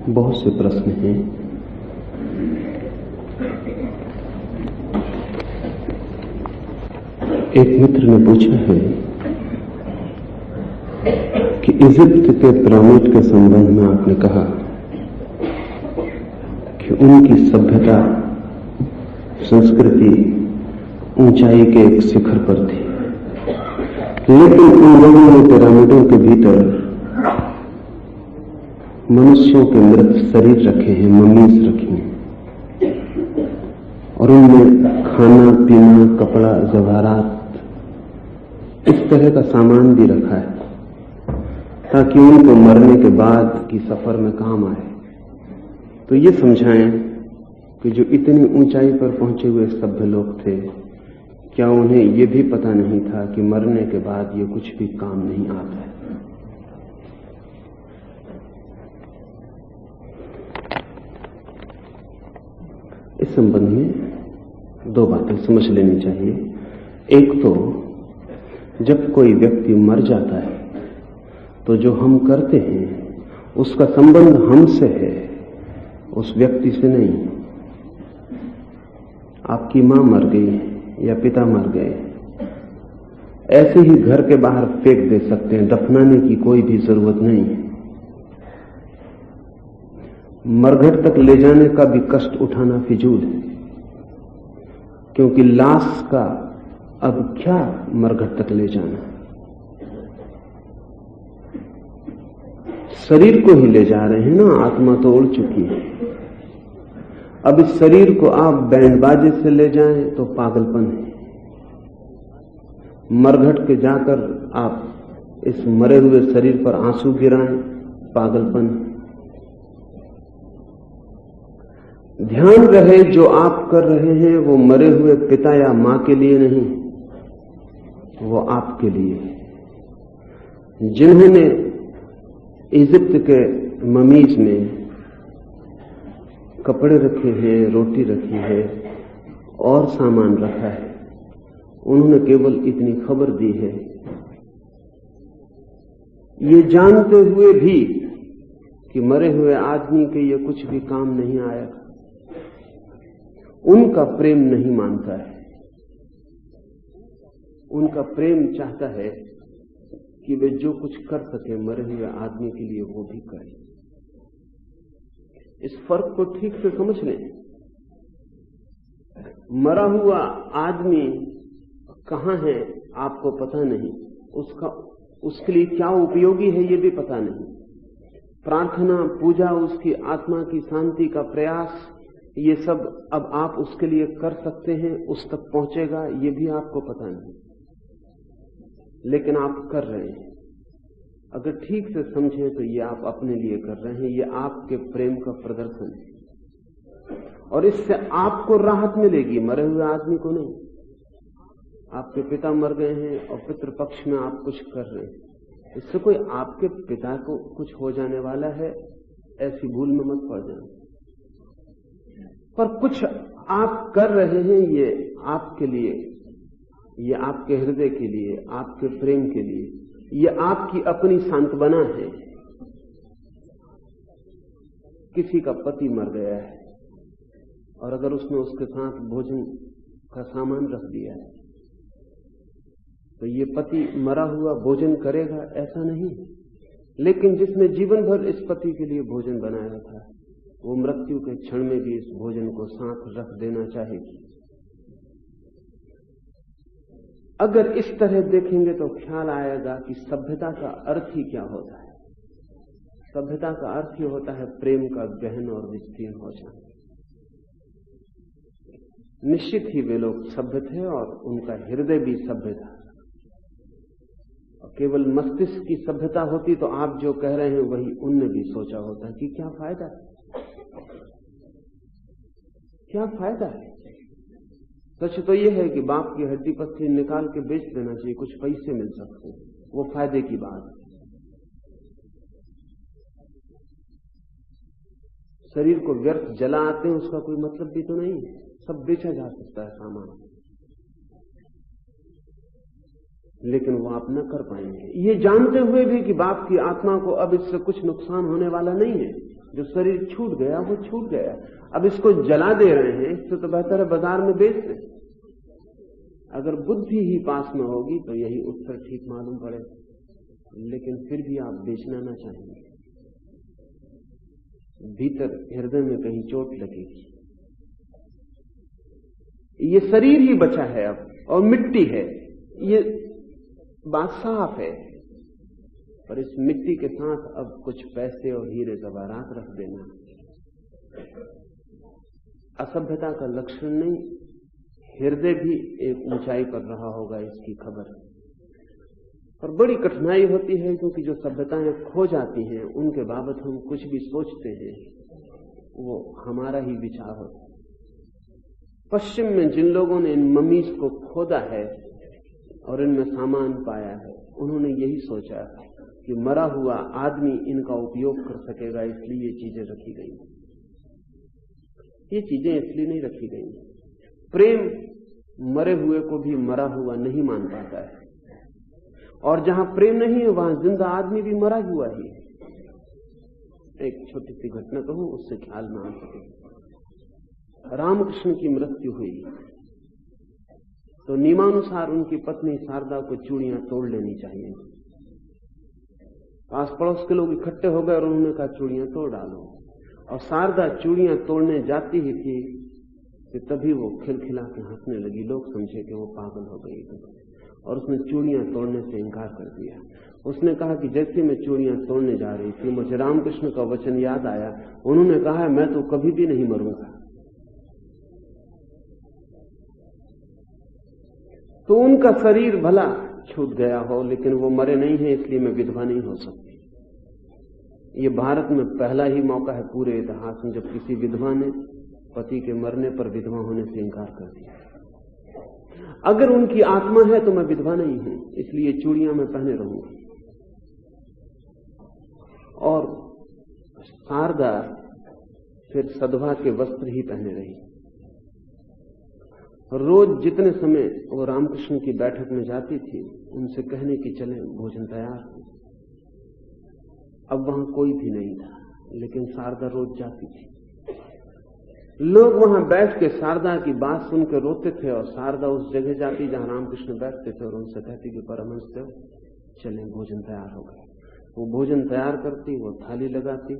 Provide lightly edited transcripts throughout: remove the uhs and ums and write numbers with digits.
बहुत से प्रश्न हैं। एक मित्र ने पूछा है कि इजिप्ट के पिरामिड के संबंध में आपने कहा कि उनकी सभ्यता संस्कृति ऊंचाई के एक शिखर पर थी, लेकिन उन लोगों ने पिरामिडों के भीतर मनुष्यों के मृत शरीर रखे हैं, ममीज रखी हैं, और उनमें खाना पीना कपड़ा जवाहरात इस तरह का सामान भी रखा है ताकि उनको मरने के बाद की सफर में काम आए। तो ये समझाएं कि जो इतनी ऊंचाई पर पहुंचे हुए सभ्य लोग थे, क्या उन्हें ये भी पता नहीं था कि मरने के बाद ये कुछ भी काम नहीं आता है? इस संबंध में दो बातें समझ लेनी चाहिए। एक तो जब कोई व्यक्ति मर जाता है तो जो हम करते हैं उसका संबंध हमसे है, उस व्यक्ति से नहीं। आपकी मां मर गई या पिता मर गए, ऐसे ही घर के बाहर फेंक दे सकते हैं, दफनाने की कोई भी जरूरत नहीं है। मरघट तक ले जाने का भी कष्ट उठाना फिजूल है, क्योंकि लाश का अब क्या मरघट तक ले जाना, शरीर को ही ले जा रहे हैं ना, आत्मा तो उड़ चुकी है। अब इस शरीर को आप बैंडबाजे से ले जाएं तो पागलपन है, मरघट के जाकर आप इस मरे हुए शरीर पर आंसू गिराएं, पागलपन है। ध्यान रहे जो आप कर रहे हैं वो मरे हुए पिता या मां के लिए नहीं, वो आपके लिए। जिन्होंने इजिप्ट के ममीज में कपड़े रखे हैं, रोटी रखी है और सामान रखा है, उन्होंने केवल इतनी खबर दी है, ये जानते हुए भी कि मरे हुए आदमी के ये कुछ भी काम नहीं आएगा। उनका प्रेम नहीं मानता है, उनका प्रेम चाहता है कि वे जो कुछ कर सके मरे हुए आदमी के लिए वो भी करें। इस फर्क को ठीक से समझ लें। मरा हुआ आदमी कहां है आपको पता नहीं, उसके लिए क्या उपयोगी है ये भी पता नहीं। प्रार्थना पूजा, उसकी आत्मा की शांति का प्रयास, ये सब अब आप उसके लिए कर सकते हैं, उस तक पहुंचेगा ये भी आपको पता नहीं, लेकिन आप कर रहे हैं। अगर ठीक से समझें तो ये आप अपने लिए कर रहे हैं, ये आपके प्रेम का प्रदर्शन है, और इससे आपको राहत मिलेगी, मरे हुए आदमी को नहीं। आपके पिता मर गए हैं और पितृपक्ष में आप कुछ कर रहे हैं, इससे कोई आपके पिता को कुछ हो जाने वाला है, ऐसी भूल में मत पड़ जाए। पर कुछ आप कर रहे हैं ये आपके लिए, ये आपके हृदय के लिए, आपके प्रेम के लिए, ये आपकी अपनी सांत्वना है। किसी का पति मर गया है और अगर उसने उसके साथ भोजन का सामान रख दिया है तो ये पति मरा हुआ भोजन करेगा ऐसा नहीं, लेकिन जिसने जीवन भर इस पति के लिए भोजन बनाया था वो मृत्यु के क्षण में भी इस भोजन को साथ रख देना चाहेगी। अगर इस तरह देखेंगे तो ख्याल आएगा कि सभ्यता का अर्थ ही क्या होता है। सभ्यता का अर्थ ही होता है प्रेम का गहन और विस्तीर्ण हो जाना। निश्चित ही वे लोग सभ्य थे और उनका हृदय भी सभ्य था। केवल मस्तिष्क की सभ्यता होती तो आप जो कह रहे हैं वही उनने भी सोचा होता कि क्या फायदा है, क्या फायदा है। सच तो यह है कि बाप की हड्डी पत्ती निकाल के बेच देना चाहिए, कुछ पैसे मिल सकते हैं, वो फायदे की बात है। शरीर को व्यर्थ जला आते हैं उसका कोई मतलब भी तो नहीं है, सब बेचा जा सकता है सामान, लेकिन वो आप न कर पाएंगे, ये जानते हुए भी कि बाप की आत्मा को अब इससे कुछ नुकसान होने वाला नहीं है, जो शरीर छूट गया वो छूट गया। अब इसको जला दे रहे हैं, इससे तो बेहतर है बाजार में बेच दें। अगर बुद्धि ही पास में होगी तो यही उत्तर ठीक मालूम पड़े, लेकिन फिर भी आप बेचना ना चाहेंगे। भीतर हृदय में कहीं चोट लगेगी। ये शरीर ही बचा है अब, और मिट्टी है, ये बात साफ है। पर इस मिट्टी के साथ अब कुछ पैसे और हीरे जवाहरात रख देना असभ्यता का लक्षण नहीं। हृदय भी एक ऊंचाई पर रहा होगा, इसकी खबर। और बड़ी कठिनाई होती है, क्योंकि जो सभ्यताएं खो जाती हैं उनके बाबत हम कुछ भी सोचते हैं वो हमारा ही विचार होता है। पश्चिम में जिन लोगों ने इन ममीज को खोदा है और इनमें सामान पाया है, उन्होंने यही सोचा कि मरा हुआ आदमी इनका उपयोग कर सकेगा, इसलिए ये चीजें रखी गई। ये चीजें इसलिए नहीं रखी गई। प्रेम मरे हुए को भी मरा हुआ नहीं मान पाता है, और जहां प्रेम नहीं है वहां जिंदा आदमी भी मरा हुआ ही है। एक छोटी सी घटना कहूं, उससे ख्याल में आ सके। रामकृष्ण की मृत्यु हुई तो नियमानुसार उनकी पत्नी शारदा को चूड़ियां तोड़ लेनी चाहिए। आस पड़ोस के लोग इकट्ठे हो गए और उन्होंने कहा चूड़ियां तोड़ डालो। और शारदा चूड़ियां तोड़ने जाती ही थी कि तभी वो खिलखिला के हंसने लगी। लोग समझे कि वो पागल हो गई और उसने चूड़ियां तोड़ने से इंकार कर दिया। उसने कहा कि जैसे मैं चूड़ियां तोड़ने जा रही थी मुझे रामकृष्ण का वचन याद आया, उन्होंने कहा मैं तो कभी भी नहीं मरूंगा। तो उनका शरीर भला छूट गया हो, लेकिन वो मरे नहीं है, इसलिए मैं विधवा नहीं हो सकती। ये भारत में पहला ही मौका है पूरे इतिहास में जब किसी विधवा ने पति के मरने पर विधवा होने से इंकार कर दिया। अगर उनकी आत्मा है तो मैं विधवा नहीं हूं, इसलिए चूड़ियां मैं पहने रहूंगी। और शारदा फिर सधवा के वस्त्र ही पहने रही। रोज जितने समय वो रामकृष्ण की बैठक में जाती थी उनसे कहने की चले भोजन तैयार हो। अब वहां कोई भी नहीं था, लेकिन शारदा रोज जाती थी। लोग वहां बैठ के शारदा की बात सुनकर रोते थे, और शारदा उस जगह जाती जहां रामकृष्ण बैठते थे और उनसे कहती कि परमहंस देव चलें, भोजन तैयार हो गया। वो भोजन तैयार करती, वो थाली लगाती,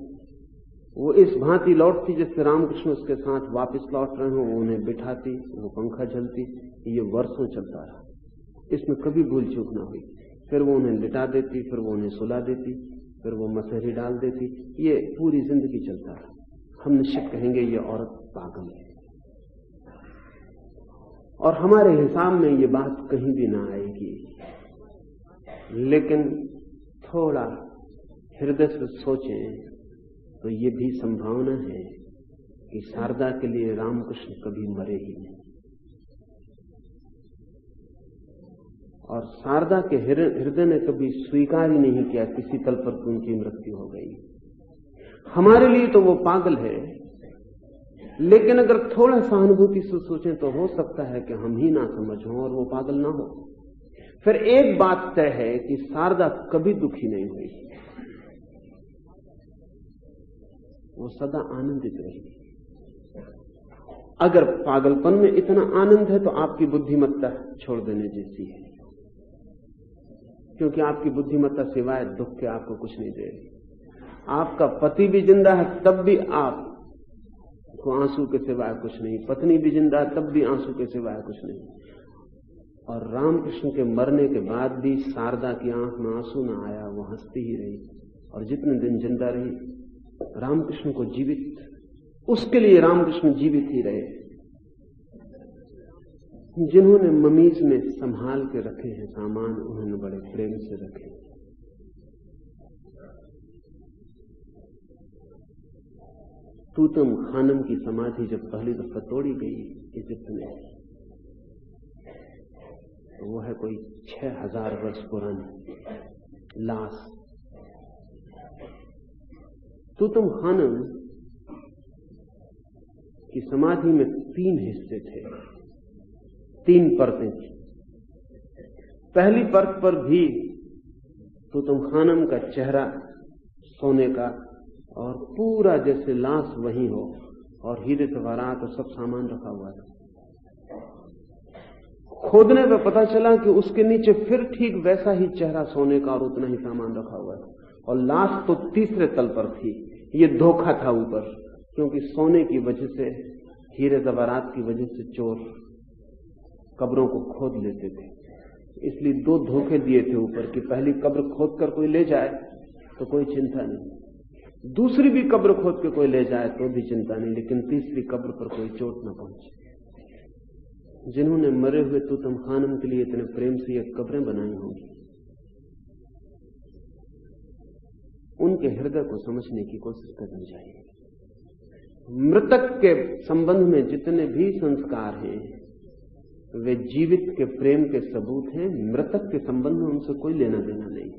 वो इस भांति लौटती जैसे रामकृष्ण उसके साथ वापस लौट रहे हो। वो उन्हें बिठाती, वो पंखा झलती। ये वर्षों चलता रहा, इसमें कभी भूल चूक ना हुई। फिर वो उन्हें लिटा देती, फिर वो उन्हें सुला देती, फिर वो मसहरी डाल देती। ये पूरी जिंदगी चलता रहा। हम निश्चित कहेंगे ये औरत पागल है, और हमारे हिसाब में ये बात कहीं भी ना आएगी। लेकिन थोड़ा हृदय से सोचें तो ये भी संभावना है कि शारदा के लिए रामकृष्ण कभी मरे ही नहीं, और शारदा के हृदय ने कभी स्वीकार ही नहीं किया किसी तल पर उनकी मृत्यु हो गई। हमारे लिए तो वो पागल है, लेकिन अगर थोड़ा सहानुभूति से सोचें तो हो सकता है कि हम ही ना समझ हों और वो पागल ना हो। फिर एक बात तय है कि शारदा कभी दुखी नहीं हुई, वो सदा आनंदित रही। अगर पागलपन में इतना आनंद है तो आपकी बुद्धिमत्ता छोड़ देने जैसी है, क्योंकि आपकी बुद्धिमत्ता सिवाय दुख के आपको कुछ नहीं दे रही। आपका पति भी जिंदा है तब भी आपको आंसू के सिवाय कुछ नहीं, पत्नी भी जिंदा है तब भी आंसू के सिवाय कुछ नहीं। और रामकृष्ण के मरने के बाद भी शारदा की आंख में आंसू न आया, वो हंसती ही रही। और जितने दिन जिंदा रही रामकृष्ण को जीवित, उसके लिए रामकृष्ण जीवित ही रहे। जिन्होंने ममीज में संभाल के रखे हैं सामान, उन्होंने बड़े प्रेम से रखे। तूतम खानम की समाधि जब पहली दफा तोड़ी गई इजिप्ट में, तो वो है कोई 6000 वर्ष पुरानी लाश। तूतम खानम की समाधि में 3 हिस्से थे, 3 परतें थी। पहली परत पर भी तूतम खानम का चेहरा सोने का और पूरा जैसे लाश वहीं हो और हीरे जवाहरात और सब सामान रखा हुआ था। खोदने पे पता चला कि उसके नीचे फिर ठीक वैसा ही चेहरा सोने का और उतना ही सामान रखा हुआ था, और लाश तो तीसरे तल पर थी। ये धोखा था ऊपर, क्योंकि सोने की वजह से, हीरे जवाहरात की वजह से चोर कब्रों को खोद लेते थे। इसलिए दो धोखे दिए थे ऊपर कि पहली कब्र खोद कर कोई ले जाए तो कोई चिंता नहीं, दूसरी भी कब्र खोद के कोई ले जाए तो भी चिंता नहीं, लेकिन तीसरी कब्र पर कोई चोट न पहुंचे। जिन्होंने मरे हुए तूतनखामुन के लिए इतने प्रेम से ये कब्रें बनाई होंगी, उनके हृदय को समझने की कोशिश करनी चाहिए। मृतक के संबंध में जितने भी संस्कार हैं वे जीवित के प्रेम के सबूत हैं। मृतक के संबंध में उनसे कोई लेना देना नहीं।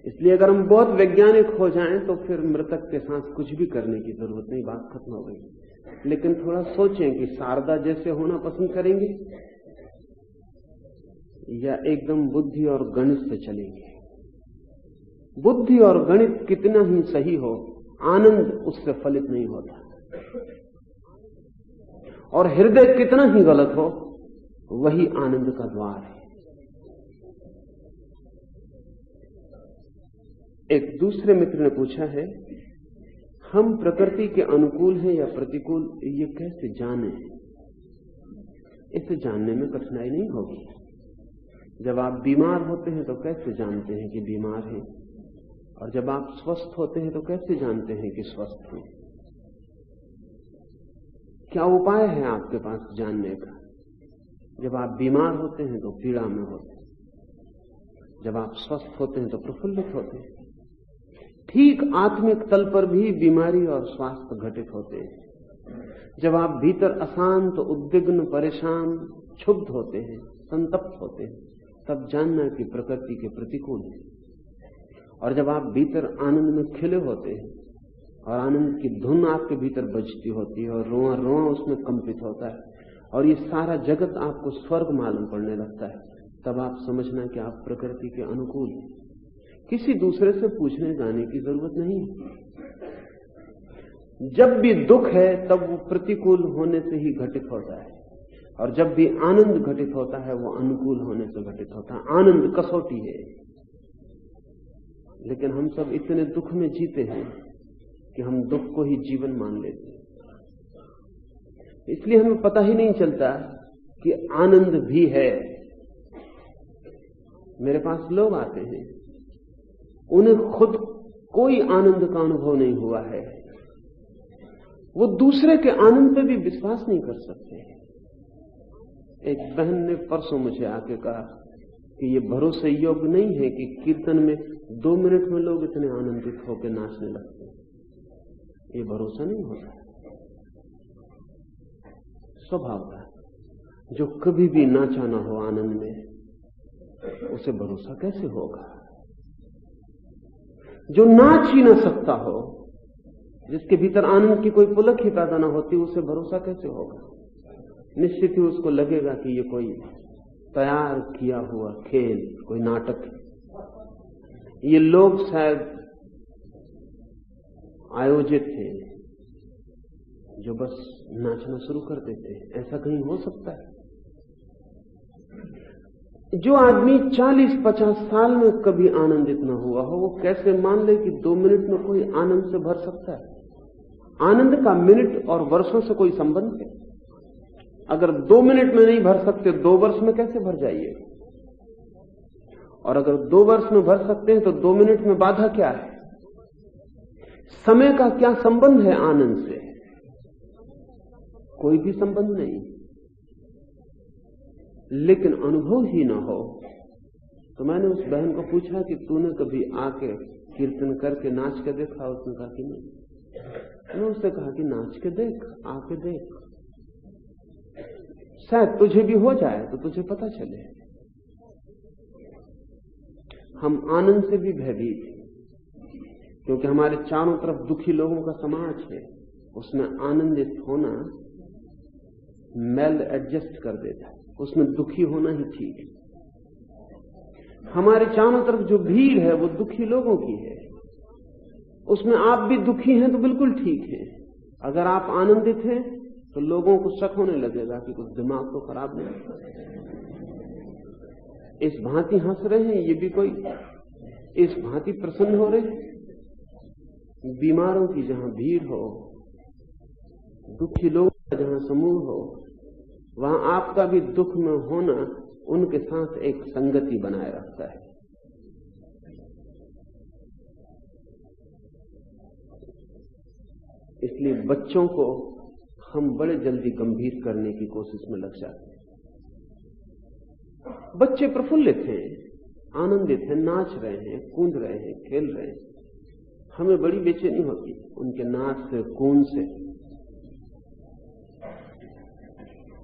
इसलिए अगर हम बहुत वैज्ञानिक हो जाएं तो फिर मृतक के साथ कुछ भी करने की जरूरत नहीं, बात खत्म हो गई। लेकिन थोड़ा सोचें कि शारदा जैसे होना पसंद करेंगे या एकदम बुद्धि और गणित से चलेंगे। बुद्धि और गणित कितना ही सही हो, आनंद उससे फलित नहीं होता, और हृदय कितना ही गलत हो, वही आनंद का द्वार है। एक दूसरे मित्र ने पूछा है, हम प्रकृति के अनुकूल हैं या प्रतिकूल, ये कैसे जाने? इसे जानने में कठिनाई नहीं होगी। जब आप बीमार होते हैं तो कैसे जानते हैं कि बीमार हैं, और जब आप स्वस्थ होते हैं तो कैसे जानते हैं कि स्वस्थ हैं? क्या उपाय है आपके पास जानने का? जब आप बीमार होते हैं तो पीड़ा में होते हैं, जब आप स्वस्थ होते हैं तो प्रफुल्लित होते हैं। ठीक आत्मिक तल पर भी बीमारी और स्वास्थ्य घटित होते हैं। जब आप भीतर अशांत, उद्विग्न, परेशान, क्षुब्ध होते हैं, संतप्त होते हैं, तब जानना कि प्रकृति के प्रतिकूल है। और जब आप भीतर आनंद में खिले होते हैं और आनंद की धुन आपके भीतर बजती होती है और रोआ रोआ उसमें कंपित होता है और ये सारा जगत आपको स्वर्ग मालूम पड़ने लगता है, तब आप समझना कि आप प्रकृति के अनुकूल हैं। किसी दूसरे से पूछने जाने की जरूरत नहीं है। जब भी दुख है तब वो प्रतिकूल होने से ही घटित होता है, और जब भी आनंद घटित होता है वो अनुकूल होने से घटित होता है। आनंद कसौटी है, लेकिन हम सब इतने दुख में जीते हैं कि हम दुख को ही जीवन मान लेते हैं। इसलिए हमें पता ही नहीं चलता कि आनंद भी है। मेरे पास लोग आते हैं, उन्हें खुद कोई आनंद का अनुभव नहीं हुआ है, वो दूसरे के आनंद पे भी विश्वास नहीं कर सकते। एक बहन ने परसों मुझे आके कहा कि ये भरोसे योग्य नहीं है कि कीर्तन में 2 मिनट में लोग इतने आनंदित होकर नाचने लगते हैं। ये भरोसा नहीं होता। स्वभाव का जो कभी भी नाचा ना हो आनंद में, उसे भरोसा कैसे होगा? जो नाच ही ना सकता हो, जिसके भीतर आनंद की कोई पुलक ही पैदा ना होती, उसे भरोसा कैसे होगा? निश्चित ही उसको लगेगा कि ये कोई तैयार किया हुआ खेल, कोई नाटक है। ये लोग शायद आयोजित हैं जो बस नाचना शुरू कर देते हैं। ऐसा कहीं हो सकता है? जो आदमी 40-50 साल में कभी आनंदित न हुआ हो, वो कैसे मान ले कि 2 मिनट में कोई आनंद से भर सकता है? आनंद का मिनट और वर्षों से कोई संबंध है? अगर 2 मिनट में नहीं भर सकते, 2 वर्ष में कैसे भर जाइए? और अगर 2 वर्ष में भर सकते हैं तो 2 मिनट में बाधा क्या है? समय का क्या संबंध है आनंद से? कोई भी संबंध नहीं। लेकिन अनुभव ही ना हो। तो मैंने उस बहन को पूछा कि तूने कभी आके कीर्तन करके नाच के देखा? उसने कहा कि नहीं। मैं उससे कहा कि नाच के देख, आके देख, शायद तुझे भी हो जाए तो तुझे पता चले। हम आनंद से भी भयभीत हैं, क्योंकि हमारे चारों तरफ दुखी लोगों का समाज है। उसमें आनंदित होना मेल एडजस्ट कर देता है, उसमें दुखी होना ही ठीक है। हमारे चारों तरफ जो भीड़ है वो दुखी लोगों की है, उसमें आप भी दुखी हैं तो बिल्कुल ठीक है। अगर आप आनंदित हैं तो लोगों को शक होने लगेगा कि कुछ दिमाग तो खराब नहीं। इस भांति हंस रहे हैं ये भी कोई, इस भांति प्रसन्न हो रहे हैं। बीमारों की जहां भीड़ हो, दुखी लोगों का जहां समूह हो, वहां आपका भी दुख में होना उनके साथ एक संगति बनाए रखता है। इसलिए बच्चों को हम बड़े जल्दी गंभीर करने की कोशिश में लग जाते हैं। बच्चे प्रफुल्लित हैं, आनंदित हैं, नाच रहे हैं, कूद रहे हैं, खेल रहे हैं, हमें बड़ी बेचैनी होती उनके नाच से, कूद से।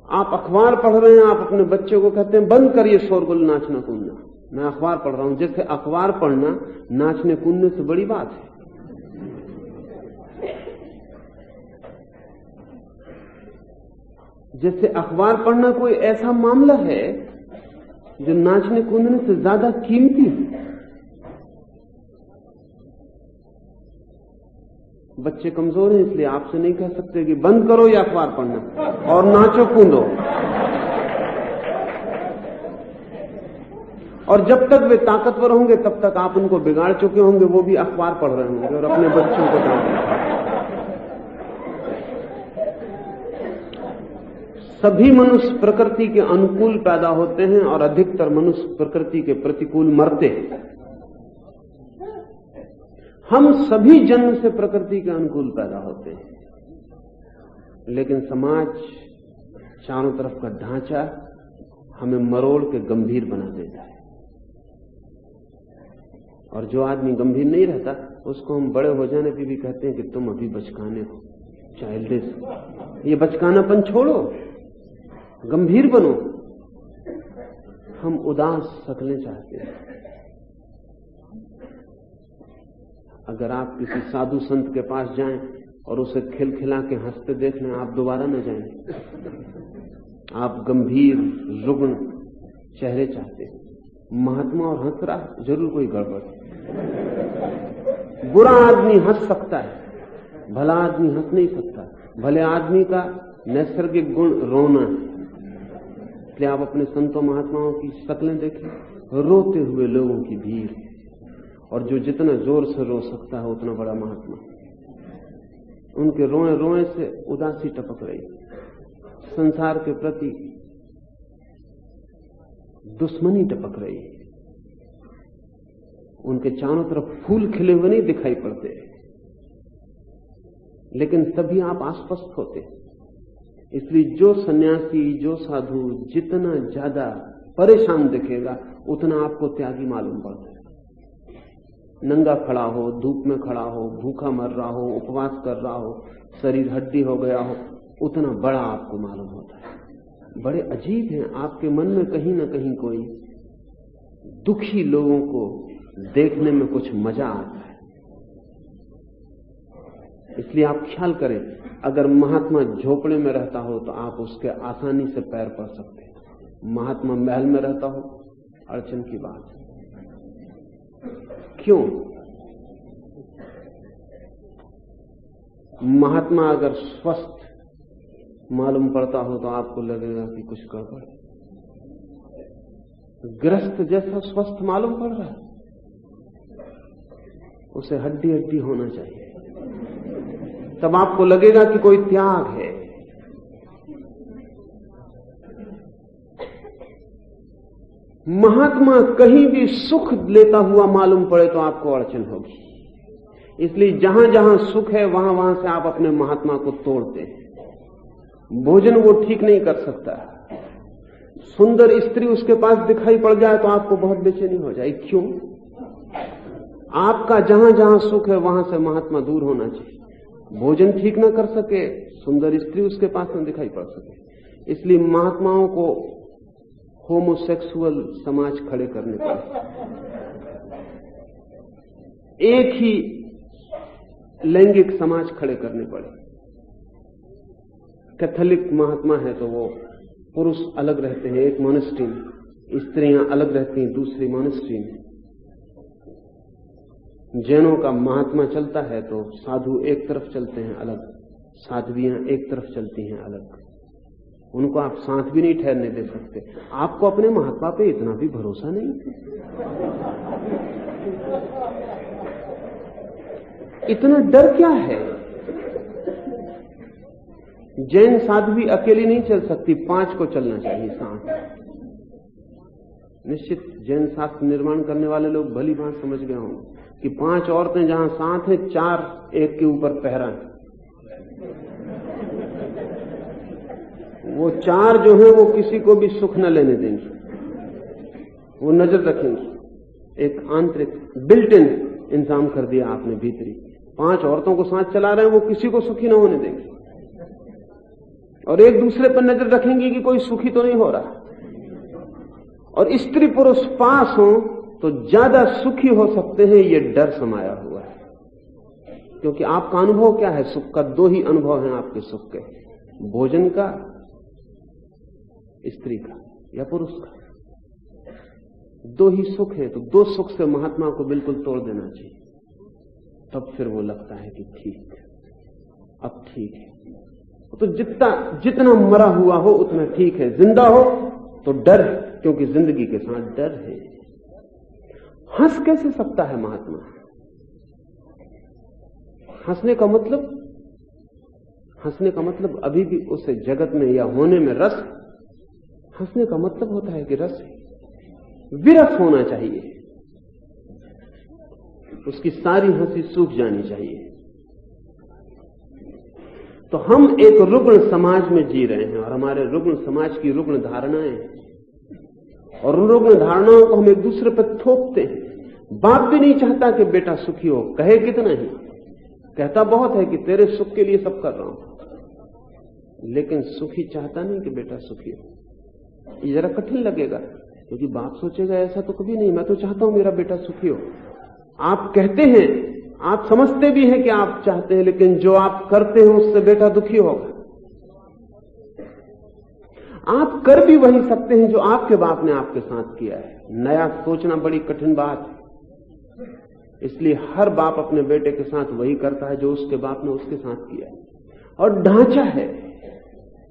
आप अखबार पढ़ रहे हैं, आप अपने बच्चे को कहते हैं बंद करिए शोरगुल, नाचना कूदना, मैं अखबार पढ़ रहा हूं। जैसे अखबार पढ़ना नाचने कूदने से बड़ी बात है। जैसे अखबार पढ़ना कोई ऐसा मामला है जो नाचने कूदने से ज्यादा कीमती है। बच्चे कमजोर हैं, इसलिए आपसे नहीं कह सकते कि बंद करो या अखबार पढ़ना और नाचो कूदो। और जब तक वे ताकतवर होंगे तब तक आप उनको बिगाड़ चुके होंगे, वो भी अखबार पढ़ रहे होंगे और अपने बच्चों को डांटेंगे। सभी मनुष्य प्रकृति के अनुकूल पैदा होते हैं और अधिकतर मनुष्य प्रकृति के प्रतिकूल मरते हैं। हम सभी जन्म से प्रकृति के अनुकूल पैदा होते हैं, लेकिन समाज चारों तरफ का ढांचा हमें मरोड़ के गंभीर बना देता है। और जो आदमी गंभीर नहीं रहता उसको हम बड़े हो जाने पे भी कहते हैं कि तुम अभी बचकाने हो, चाइल्डिश। ये बचकानापन छोड़ो, गंभीर बनो। हम उदास शक्लें चाहते हैं। अगर आप किसी साधु संत के पास जाएं और उसे खिलखिला के हंसते देख लें, आप दोबारा न जाएं। आप गंभीर रुग्ण चेहरे चाहते हैं। महात्मा और हंस रहा, जरूर कोई गड़बड़ है। बुरा आदमी हंस सकता है, भला आदमी हंस नहीं सकता। भले आदमी का नैसर्गिक गुण रोना है। इसलिए आप अपने संतों महात्माओं की शक्लें देखें, रोते हुए लोगों की भीड़, और जो जितना जोर से रो सकता है उतना बड़ा महात्मा। उनके रोए रोए से उदासी टपक रही, संसार के प्रति दुश्मनी टपक रही। उनके चारों तरफ फूल खिले हुए नहीं दिखाई पड़ते, लेकिन तभी आप आश्वस्त होते। इसलिए जो सन्यासी, जो साधु जितना ज्यादा परेशान दिखेगा उतना आपको त्यागी मालूम पड़ता है। नंगा खड़ा हो, धूप में खड़ा हो, भूखा मर रहा हो, उपवास कर रहा हो, शरीर हड्डी हो गया हो, उतना बड़ा आपको मालूम होता है। बड़े अजीब हैं, आपके मन में कहीं ना कहीं कोई दुखी लोगों को देखने में कुछ मजा आता है। इसलिए आप ख्याल करें, अगर महात्मा झोपड़े में रहता हो तो आप उसके आसानी से पैर पड़ सकते हैं। महात्मा महल में रहता हो, अड़चन की बात है। क्यों? महात्मा अगर स्वस्थ मालूम पड़ता हो तो आपको लगेगा कि कुछ गड़बड़। गृहस्थ जैसा स्वस्थ मालूम पड़ रहा है, उसे हड्डी हड्डी होना चाहिए, तब आपको लगेगा कि कोई त्याग है। महात्मा कहीं भी सुख लेता हुआ मालूम पड़े तो आपको अड़चन होगी। इसलिए जहां जहां सुख है वहां वहां से आप अपने महात्मा को तोड़ते हैं। भोजन वो ठीक नहीं कर सकता, सुंदर स्त्री उसके पास दिखाई पड़ जाए तो आपको बहुत बेचैनी हो जाए। क्यों? आपका जहां जहां सुख है वहां से महात्मा दूर होना चाहिए। भोजन ठीक ना कर सके, सुंदर स्त्री उसके पास न दिखाई पड़ सके। इसलिए महात्माओं को होमोसेक्सुअल समाज खड़े करने पड़े। एक ही लैंगिक समाज खड़े करने पड़े। कैथोलिक महात्मा है तो वो पुरुष अलग रहते हैं एक मॉनेस्ट्री में, स्त्रियां अलग रहती हैं दूसरी मॉनेस्ट्री में। जैनों का महात्मा चलता है तो साधु एक तरफ चलते हैं अलग, साध्वियां एक तरफ चलती हैं अलग। उनको आप साथ भी नहीं ठहरने दे सकते। आपको अपने महात्मा पे इतना भी भरोसा नहीं, इतना डर क्या है? जैन साध्वी अकेली नहीं चल सकती, 5 को चलना चाहिए साथ। निश्चित जैन शास्त्र निर्माण करने वाले लोग भली बात समझ गए होंगे कि 5 औरतें जहां साथ हैं, 4 एक के ऊपर पहरा है। वो 4 जो है वो किसी को भी सुख न लेने देंगे, वो नजर रखेंगे। एक आंतरिक बिल्ट इन इंतजाम कर दिया आपने भीतरी। 5 औरतों को साथ चला रहे हैं, वो किसी को सुखी न होने देंगे और एक दूसरे पर नजर रखेंगे कि कोई सुखी तो नहीं हो रहा। और स्त्री पुरुष पास हो तो ज्यादा सुखी हो सकते हैं, ये डर समाया हुआ है। क्योंकि आपका अनुभव क्या है सुख का? 2 ही अनुभव हैं आपके सुख के, भोजन का, स्त्री का या पुरुष का। 2 ही सुख है। तो 2 सुख से महात्मा को बिल्कुल तोड़ देना चाहिए, तब फिर वो लगता है कि ठीक, अब ठीक है। तो जितना मरा हुआ हो उतना ठीक है। जिंदा हो तो डर है, क्योंकि जिंदगी के साथ डर है। हंस कैसे सकता है महात्मा? हंसने का मतलब अभी भी उसे जगत में या होने में रस। हंसने का मतलब होता है कि रस विरस होना चाहिए, उसकी सारी हंसी सूख जानी चाहिए। तो हम एक रुग्ण समाज में जी रहे हैं और हमारे रुग्ण समाज की रुग्ण धारणाएं, और उन रुग्ण धारणाओं को हम एक दूसरे पर थोपते हैं। बाप भी नहीं चाहता कि बेटा सुखी हो, कहे कितना ही, कहता बहुत है कि तेरे सुख के लिए सब कर रहा हूं, लेकिन सुखी चाहता नहीं कि बेटा सुखी हो। ये जरा कठिन लगेगा, क्योंकि बाप सोचेगा ऐसा तो कभी नहीं, मैं तो चाहता हूं मेरा बेटा सुखी हो। आप कहते हैं, आप समझते भी हैं कि आप चाहते हैं, लेकिन जो आप करते हैं उससे बेटा दुखी होगा। आप कर भी वही सकते हैं जो आपके बाप ने आपके साथ किया है। नया सोचना बड़ी कठिन बात है, इसलिए हर बाप अपने बेटे के साथ वही करता है जो उसके बाप ने उसके साथ किया है। और ढांचा है,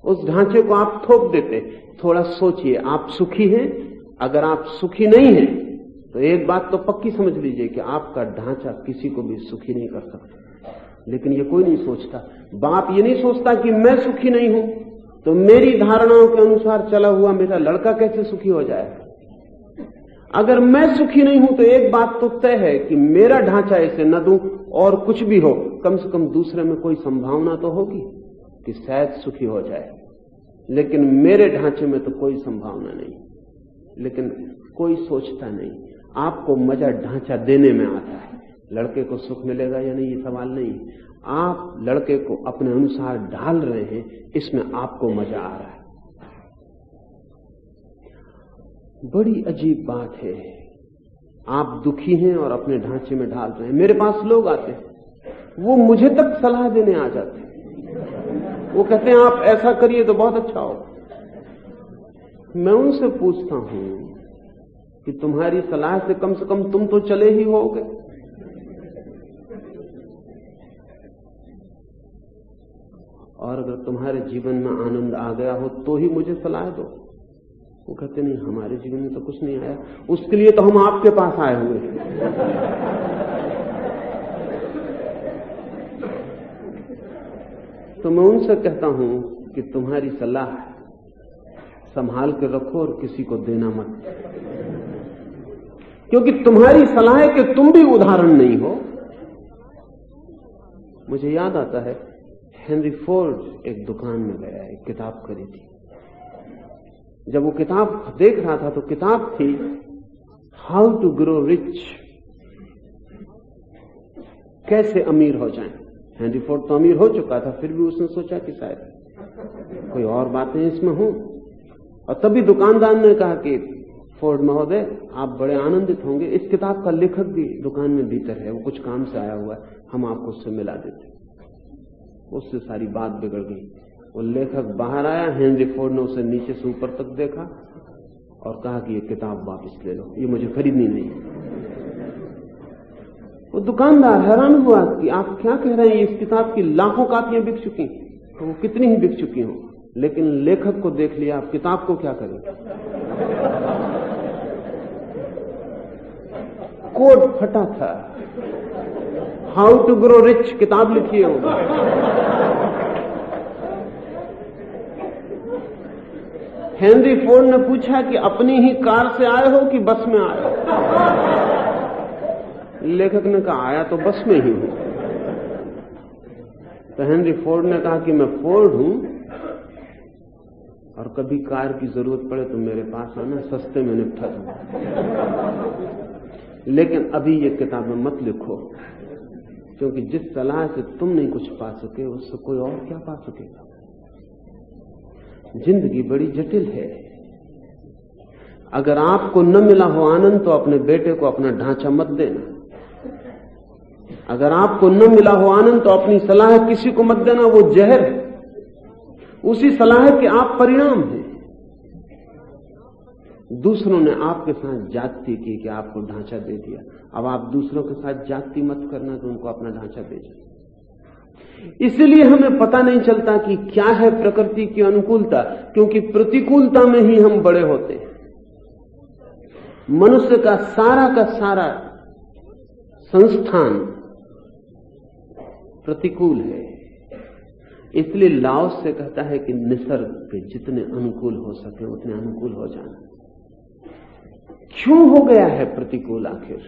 उस ढांचे को आप थोप देते। थोड़ा सोचिए, आप सुखी हैं? अगर आप सुखी नहीं हैं तो एक बात तो पक्की समझ लीजिए कि आपका ढांचा किसी को भी सुखी नहीं कर सकता। लेकिन ये कोई नहीं सोचता। बाप ये नहीं सोचता कि मैं सुखी नहीं हूं तो मेरी धारणाओं के अनुसार चला हुआ मेरा लड़का कैसे सुखी हो जाए। अगर मैं सुखी नहीं हूं तो एक बात तो तय है कि मेरा ढांचा इसे न दूं, और कुछ भी हो कम से कम दूसरे में कोई संभावना तो होगी कि शायद सुखी हो जाए। लेकिन मेरे ढांचे में तो कोई संभावना नहीं। लेकिन कोई सोचता नहीं। आपको मजा ढांचा देने में आता है। लड़के को सुख मिलेगा या नहीं ये सवाल नहीं, आप लड़के को अपने अनुसार ढाल रहे हैं, इसमें आपको मजा आ रहा है। बड़ी अजीब बात है, आप दुखी हैं और अपने ढांचे में ढाल रहे हैं। मेरे पास लोग आते हैं, वो मुझे तक सलाह देने आ जाते हैं। वो कहते हैं आप ऐसा करिए तो बहुत अच्छा हो। मैं उनसे पूछता हूं कि तुम्हारी सलाह से कम तुम तो चले ही होगे। और अगर तुम्हारे जीवन में आनंद आ गया हो तो ही मुझे सलाह दो। वो कहते नहीं, हमारे जीवन में तो कुछ नहीं आया, उसके लिए तो हम आपके पास आए हुए हैं। तो मैं उनसे कहता हूं कि तुम्हारी सलाह संभाल कर रखो और किसी को देना मत, क्योंकि तुम्हारी सलाह है कि तुम भी उदाहरण नहीं हो। मुझे याद आता है, हेनरी फोर्ड एक दुकान में गया, एक किताब खरीदी। जब वो किताब देख रहा था तो किताब थी हाउ टू ग्रो रिच, कैसे अमीर हो जाएं। हेनरी फोर्ड तो अमीर हो चुका था, फिर भी उसने सोचा कि शायद कोई और बातें इसमें हों। और तभी दुकानदार ने कहा कि फोर्ड महोदय, आप बड़े आनंदित होंगे, इस किताब का लेखक भी दुकान में भीतर है, वो कुछ काम से आया हुआ है, हम आपको उससे मिला देते। उससे सारी बात बिगड़ गई। वो लेखक बाहर आया, हेनरी फोर्ड ने उसे नीचे से ऊपर तक देखा और कहा कि ये किताब वापस ले लो, ये मुझे खरीदनी नहीं। वो दुकानदार हैरान हुआ कि आप क्या कह रहे हैं, इस किताब की लाखों कापियां बिक चुकी, तो वो कितनी ही बिक चुकी हों, लेकिन लेखक को देख लिया, आप किताब को क्या करेंगे? कोड फटा था, हाउ टू ग्रो रिच किताब लिखी होगा। हेनरी फोर्ड ने पूछा कि अपनी ही कार से आए हो कि बस में आए हो? लेखक ने कहा आया तो बस में ही हूं। तो हेनरी फोर्ड ने कहा कि मैं फोर्ड हूं और कभी कार की जरूरत पड़े तो मेरे पास आना, सस्ते में निपटा दूंगा, लेकिन अभी ये किताबें मत लिखो, क्योंकि जिस सलाह से तुम नहीं कुछ पा सके उससे कोई और क्या पा सकेगा। जिंदगी बड़ी जटिल है। अगर आपको न मिला हो आनंद तो अपने बेटे को अपना ढांचा मत देना। अगर आपको न मिला हो आनंद तो अपनी सलाह किसी को मत देना, वो जहर है। उसी सलाह के आप परिणाम हैं। दूसरों ने आपके साथ जाति की कि आपको ढांचा दे दिया, अब आप दूसरों के साथ जाति मत करना तो उनको अपना ढांचा दे दो। इसलिए हमें पता नहीं चलता कि क्या है प्रकृति की अनुकूलता, क्योंकि प्रतिकूलता में ही हम बड़े होते हैं। मनुष्य का सारा संस्थान प्रतिकूल है। इसलिए लाओस से कहता है कि निसर्ग के जितने अनुकूल हो सके उतने अनुकूल हो जाना। क्यों हो गया है प्रतिकूल आखिर?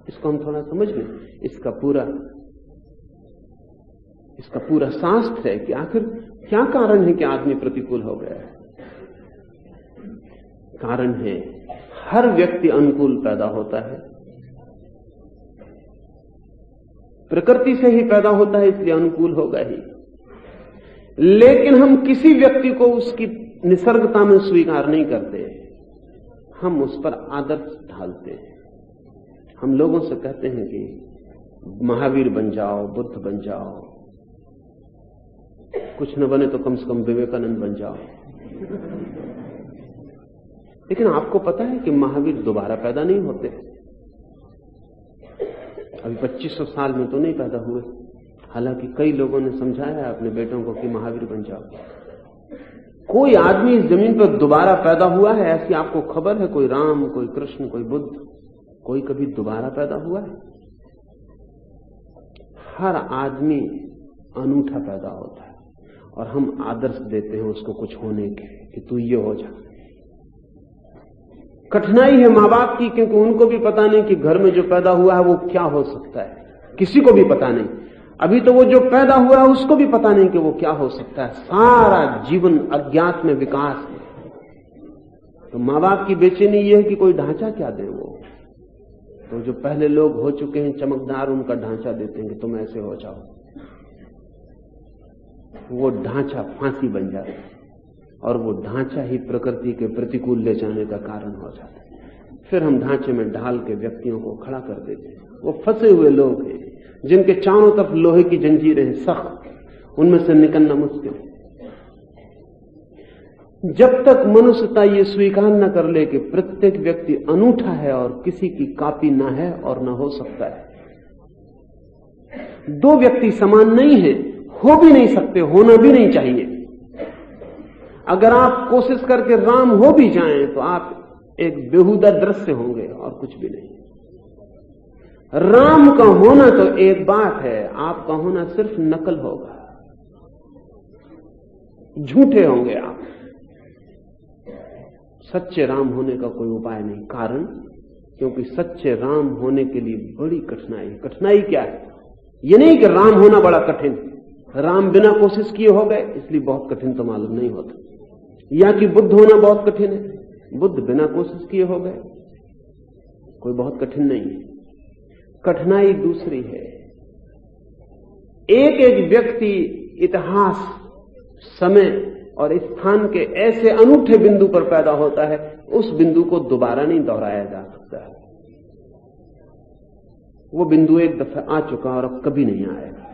इसको हम थोड़ा समझ लें। इसका पूरा शास्त्र है कि आखिर क्या कारण है कि आदमी प्रतिकूल हो गया है। कारण है हर व्यक्ति अनुकूल पैदा होता है, प्रकृति से ही पैदा होता है, इसलिए अनुकूल होगा ही। लेकिन हम किसी व्यक्ति को उसकी निसर्गता में स्वीकार नहीं करते, हम उस पर आदर्श ढालते हैं। हम लोगों से कहते हैं कि महावीर बन जाओ, बुद्ध बन जाओ, कुछ न बने तो कम से कम विवेकानंद बन जाओ। लेकिन आपको पता है कि महावीर दोबारा पैदा नहीं होते। अभी 2500 साल में तो नहीं पैदा हुए, हालांकि कई लोगों ने समझाया है अपने बेटों को कि महावीर बन जाओ। कोई आदमी इस जमीन पर दोबारा पैदा हुआ है ऐसी आपको खबर है? कोई राम, कोई कृष्ण, कोई बुद्ध, कोई कभी दोबारा पैदा हुआ है? हर आदमी अनूठा पैदा होता है और हम आदर्श देते हैं उसको कुछ होने के कि तू ये हो जा। कठिनाई है मां बाप की, क्योंकि उनको भी पता नहीं कि घर में जो पैदा हुआ है वो क्या हो सकता है। किसी को भी पता नहीं। अभी तो वो जो पैदा हुआ है उसको भी पता नहीं कि वो क्या हो सकता है। सारा जीवन अज्ञात में विकास है। तो मां बाप की बेचैनी ये है कि कोई ढांचा क्या दे। वो तो जो पहले लोग हो चुके हैं चमकदार, उनका ढांचा देते हैं कि तुम ऐसे हो जाओ। वो ढांचा फांसी बन जाता है और वो ढांचा ही प्रकृति के प्रतिकूल ले जाने का कारण हो जाता है। फिर हम ढांचे में ढाल के व्यक्तियों को खड़ा कर देते हैं। वो फंसे हुए लोग हैं जिनके चारों तरफ लोहे की जंजीरें सख्त, उनमें से निकलना मुश्किल है। जब तक मनुष्यता ये स्वीकार न कर ले कि प्रत्येक व्यक्ति अनूठा है और किसी की कॉपी न है और न हो सकता है। दो व्यक्ति समान नहीं है, हो भी नहीं सकते, होना भी नहीं चाहिए। अगर आप कोशिश करके राम हो भी जाएं तो आप एक बेहुदा दृश्य होंगे और कुछ भी नहीं। राम का होना तो एक बात है, आपका होना सिर्फ नकल होगा, झूठे होंगे आप। सच्चे राम होने का कोई उपाय नहीं। कारण, क्योंकि सच्चे राम होने के लिए बड़ी कठिनाई है। कठिनाई क्या है? ये नहीं कि राम होना बड़ा कठिन, राम बिना कोशिश किए हो गए इसलिए बहुत कठिन तो मालूम नहीं होता, या कि बुद्ध होना बहुत कठिन है, बुद्ध बिना कोशिश किए हो गए, कोई बहुत कठिन नहीं है। कठिनाई दूसरी है। एक एक व्यक्ति इतिहास, समय और स्थान के ऐसे अनूठे बिंदु पर पैदा होता है, उस बिंदु को दोबारा नहीं दोहराया जा सकता है। वो बिंदु एक दफा आ चुका और अब कभी नहीं आएगा।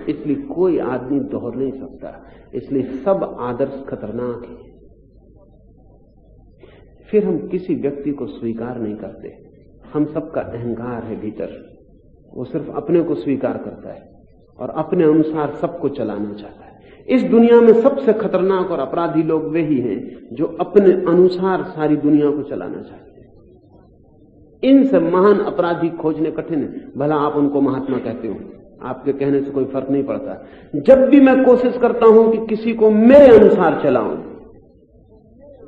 इसलिए कोई आदमी दोहर नहीं सकता। इसलिए सब आदर्श खतरनाक है। फिर हम किसी व्यक्ति को स्वीकार नहीं करते। हम सबका अहंकार है भीतर, वो सिर्फ अपने को स्वीकार करता है और अपने अनुसार सबको चलाना चाहता है। इस दुनिया में सबसे खतरनाक और अपराधी लोग वे ही हैं जो अपने अनुसार सारी दुनिया को चलाना चाहते हैं। इनसे महान अपराधी खोजने कठिन है, भला आप उनको महात्मा कहते हो, आपके कहने से कोई फर्क नहीं पड़ता। जब भी मैं कोशिश करता हूं कि किसी को मेरे अनुसार चलाऊं,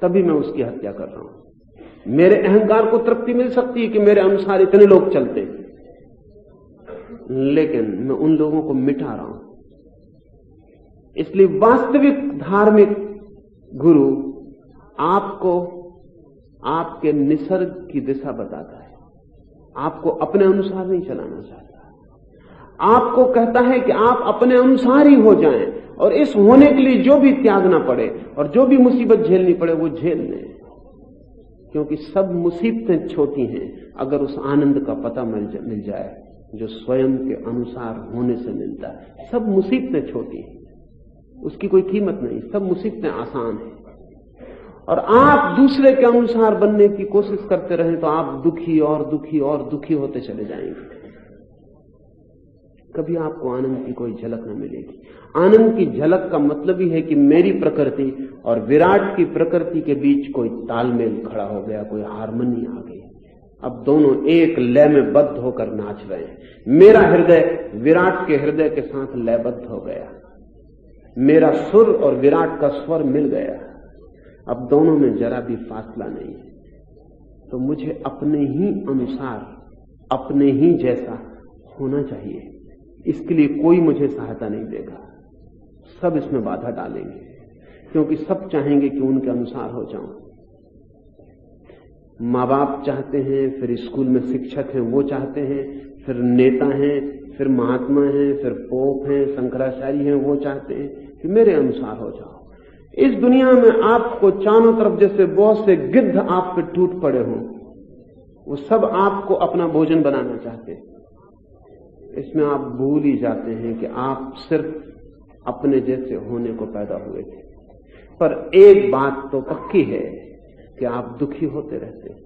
तभी मैं उसकी हत्या कर रहा हूं। मेरे अहंकार को तृप्ति मिल सकती है कि मेरे अनुसार इतने लोग चलते हैं, लेकिन मैं उन लोगों को मिटा रहा हूं। इसलिए वास्तविक धार्मिक गुरु आपको आपके निसर्ग की दिशा बताता है, आपको अपने अनुसार नहीं चलाना चाहता। आपको कहता है कि आप अपने अनुसार ही हो जाएं, और इस होने के लिए जो भी त्यागना पड़े और जो भी मुसीबत झेलनी पड़े वो झेल लें, क्योंकि सब मुसीबतें छोटी हैं अगर उस आनंद का पता मिल जाए जो स्वयं के अनुसार होने से मिलता है। सब मुसीबतें छोटी हैं, उसकी कोई कीमत नहीं, सब मुसीबतें आसान हैं। और आप दूसरे के अनुसार बनने की कोशिश करते रहें तो आप दुखी और दुखी और दुखी होते चले जाएंगे। कभी आपको आनंद की कोई झलक न मिलेगी। आनंद की झलक का मतलब ही है कि मेरी प्रकृति और विराट की प्रकृति के बीच कोई तालमेल खड़ा हो गया, कोई हार्मनी आ गई। अब दोनों एक लय में बद्ध होकर नाच रहे हैं। मेरा हृदय विराट के हृदय के साथ लयबद्ध हो गया, मेरा सुर और विराट का स्वर मिल गया। अब दोनों में जरा भी फासला नहीं है। तो मुझे अपने ही अनुसार, अपने ही जैसा होना चाहिए। इसके लिए कोई मुझे सहायता नहीं देगा, सब इसमें बाधा डालेंगे, क्योंकि सब चाहेंगे कि उनके अनुसार हो जाऊं। माँ बाप चाहते हैं, फिर स्कूल में शिक्षक हैं वो चाहते हैं, फिर नेता हैं, फिर महात्मा हैं, फिर पोप हैं, शंकराचार्य हैं, वो चाहते हैं कि मेरे अनुसार हो जाओ। इस दुनिया में आपको चारों तरफ जैसे बहुत से गिद्ध आप पे टूट पड़े हों, वो सब आपको अपना भोजन बनाना चाहते हैं। इसमें आप भूल ही जाते हैं कि आप सिर्फ अपने जैसे होने को पैदा हुए थे। पर एक बात तो पक्की है कि आप दुखी होते रहते हैं।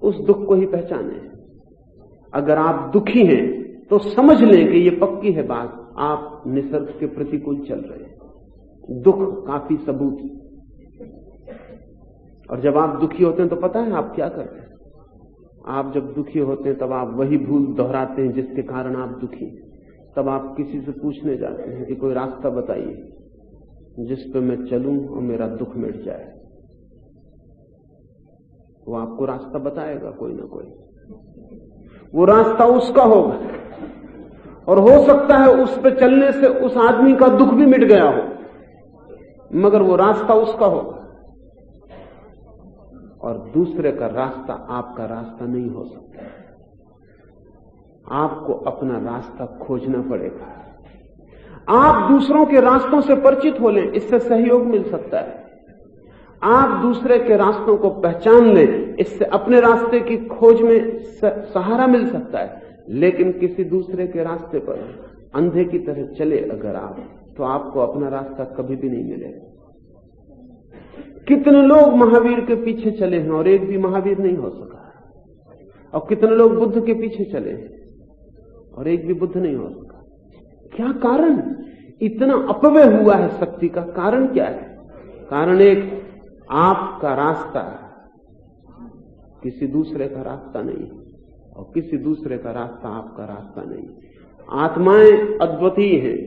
उस दुख को ही पहचानें। अगर आप दुखी हैं तो समझ लें कि ये पक्की है बात, आप निसर्ग के प्रतिकूल चल रहे हैं। दुख काफी सबूत है। और जब आप दुखी होते हैं तो पता है आप क्या करते हैं? आप जब दुखी होते हैं तब आप वही भूल दोहराते हैं जिसके कारण आप दुखी हैं। तब आप किसी से पूछने जाते हैं कि कोई रास्ता बताइए जिस पे मैं चलूं और मेरा दुख मिट जाए। वो आपको रास्ता बताएगा कोई ना कोई। वो रास्ता उसका होगा, और हो सकता है उस पे चलने से उस आदमी का दुख भी मिट गया हो, मगर वो रास्ता उसका होगा। और दूसरे का रास्ता आपका रास्ता नहीं हो सकता। आपको अपना रास्ता खोजना पड़ेगा। आप दूसरों के रास्तों से परिचित हो लें, इससे सहयोग मिल सकता है। आप दूसरे के रास्तों को पहचान लें, इससे अपने रास्ते की खोज में सहारा मिल सकता है। लेकिन किसी दूसरे के रास्ते पर अंधे की तरह चले अगर आप, तो आपको अपना रास्ता कभी भी नहीं मिलेगा। कितने लोग महावीर के पीछे चले हैं और एक भी महावीर नहीं हो सका, और कितने लोग बुद्ध के पीछे चले हैं और एक भी बुद्ध नहीं हो सका। क्या कारण? इतना अपव्यय हुआ है शक्ति का। कारण क्या है? कारण एक, आपका रास्ता किसी दूसरे का रास्ता नहीं, और किसी दूसरे का रास्ता आपका रास्ता नहीं। आत्माएं अद्वितीय हैं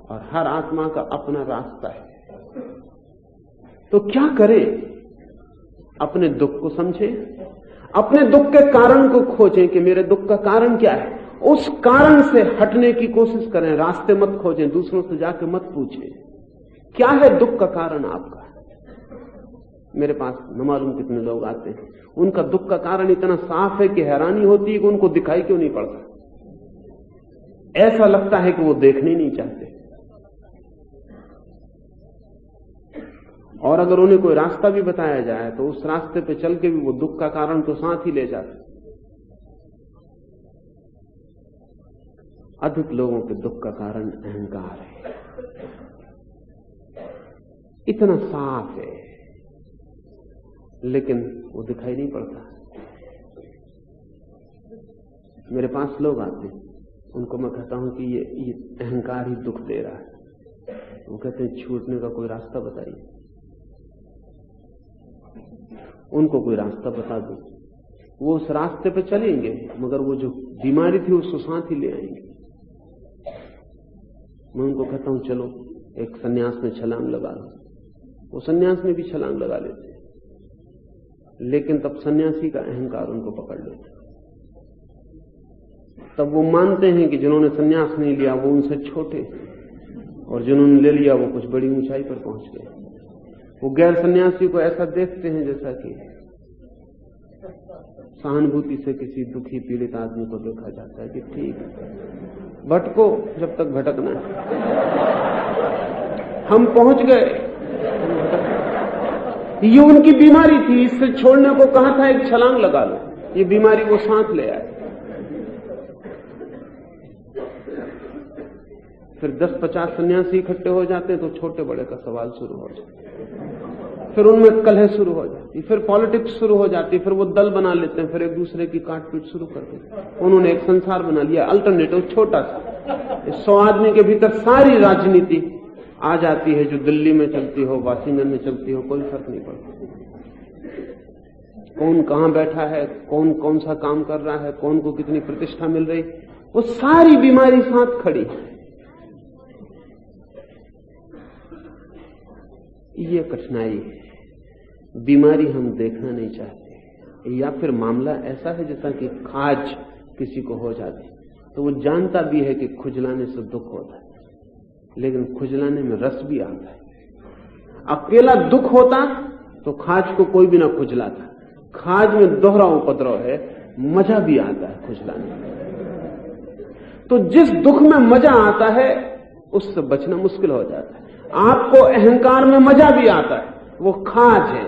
और हर आत्मा का अपना रास्ता है। तो क्या करें? अपने दुख को समझें, अपने दुख के कारण को खोजें कि मेरे दुख का कारण क्या है। उस कारण से हटने की कोशिश करें, रास्ते मत खोजें, दूसरों से जाके मत पूछें क्या है दुख का कारण आपका। मेरे पास न मालूम कितने लोग आते हैं, उनका दुख का कारण इतना साफ है कि हैरानी होती है कि उनको दिखाई क्यों नहीं पड़ता। ऐसा लगता है कि वो देखने नहीं चाहते, और अगर उन्हें कोई रास्ता भी बताया जाए तो उस रास्ते पे चल के भी वो दुख का कारण तो साथ ही ले जाते। अधिक लोगों के दुख का कारण अहंकार है। इतना साफ है लेकिन वो दिखाई नहीं पड़ता। मेरे पास लोग आते हैं, उनको मैं कहता हूं कि ये अहंकार ही दुख दे रहा है। वो कहते हैं छूटने का कोई रास्ता बताइए। उनको कोई रास्ता बता दो, वो उस रास्ते पे चलेंगे, मगर वो जो बीमारी थी उसको साथ ही ले आएंगे। मैं उनको कहता हूं चलो एक सन्यास में छलांग लगा लो, वो सन्यास में भी छलांग लगा लेते हैं, लेकिन तब सन्यासी का अहंकार उनको पकड़ लेता है। तब वो मानते हैं कि जिन्होंने सन्यास नहीं लिया वो उनसे छोटे, और जिन्होंने ले लिया वो कुछ बड़ी ऊंचाई पर पहुंच गए। वो गैर सन्यासी को ऐसा देखते हैं जैसा कि सहानुभूति से किसी दुखी पीड़ित आदमी को देखा जाता है कि ठीक है, भटको जब तक भटकना है, हम पहुंच गए। ये उनकी बीमारी थी, इससे छोड़ने को कहा था एक छलांग लगा लो, ये बीमारी वो साथ ले आए। फिर 10-50 सन्यासी इकट्ठे हो जाते हैं तो छोटे बड़े का सवाल शुरू हो जाता है, फिर उनमें कलह शुरू हो जाती, फिर पॉलिटिक्स शुरू हो जाती, फिर वो दल बना लेते हैं, फिर एक दूसरे की काटपीट शुरू कर देते हैं। उन्होंने एक संसार बना लिया अल्टरनेटिव, छोटा सा। 100 आदमी के भीतर सारी राजनीति आ जाती है, जो दिल्ली में चलती हो, वाशिंगटन में चलती हो, कोई फर्क नहीं पड़ता। कौन कहां बैठा है, कौन कौन सा काम कर रहा है, कौन को कितनी प्रतिष्ठा मिल रही, वो सारी बीमारी साथ खड़ी है। ये कठिनाई है, बीमारी हम देखना नहीं चाहते, या फिर मामला ऐसा है जैसा कि खाज किसी को हो जाती, तो वो जानता भी है कि खुजलाने से दुख होता है, लेकिन खुजलाने में रस भी आता है। अकेला दुख होता तो खाज को कोई भी ना खुजलाता, खाज में दोहरा उपद्रव है, मजा भी आता है खुजलाने में। तो जिस दुख में मजा आता है उससे बचना मुश्किल हो जाता है। आपको अहंकार में मजा भी आता है, वो खाज है।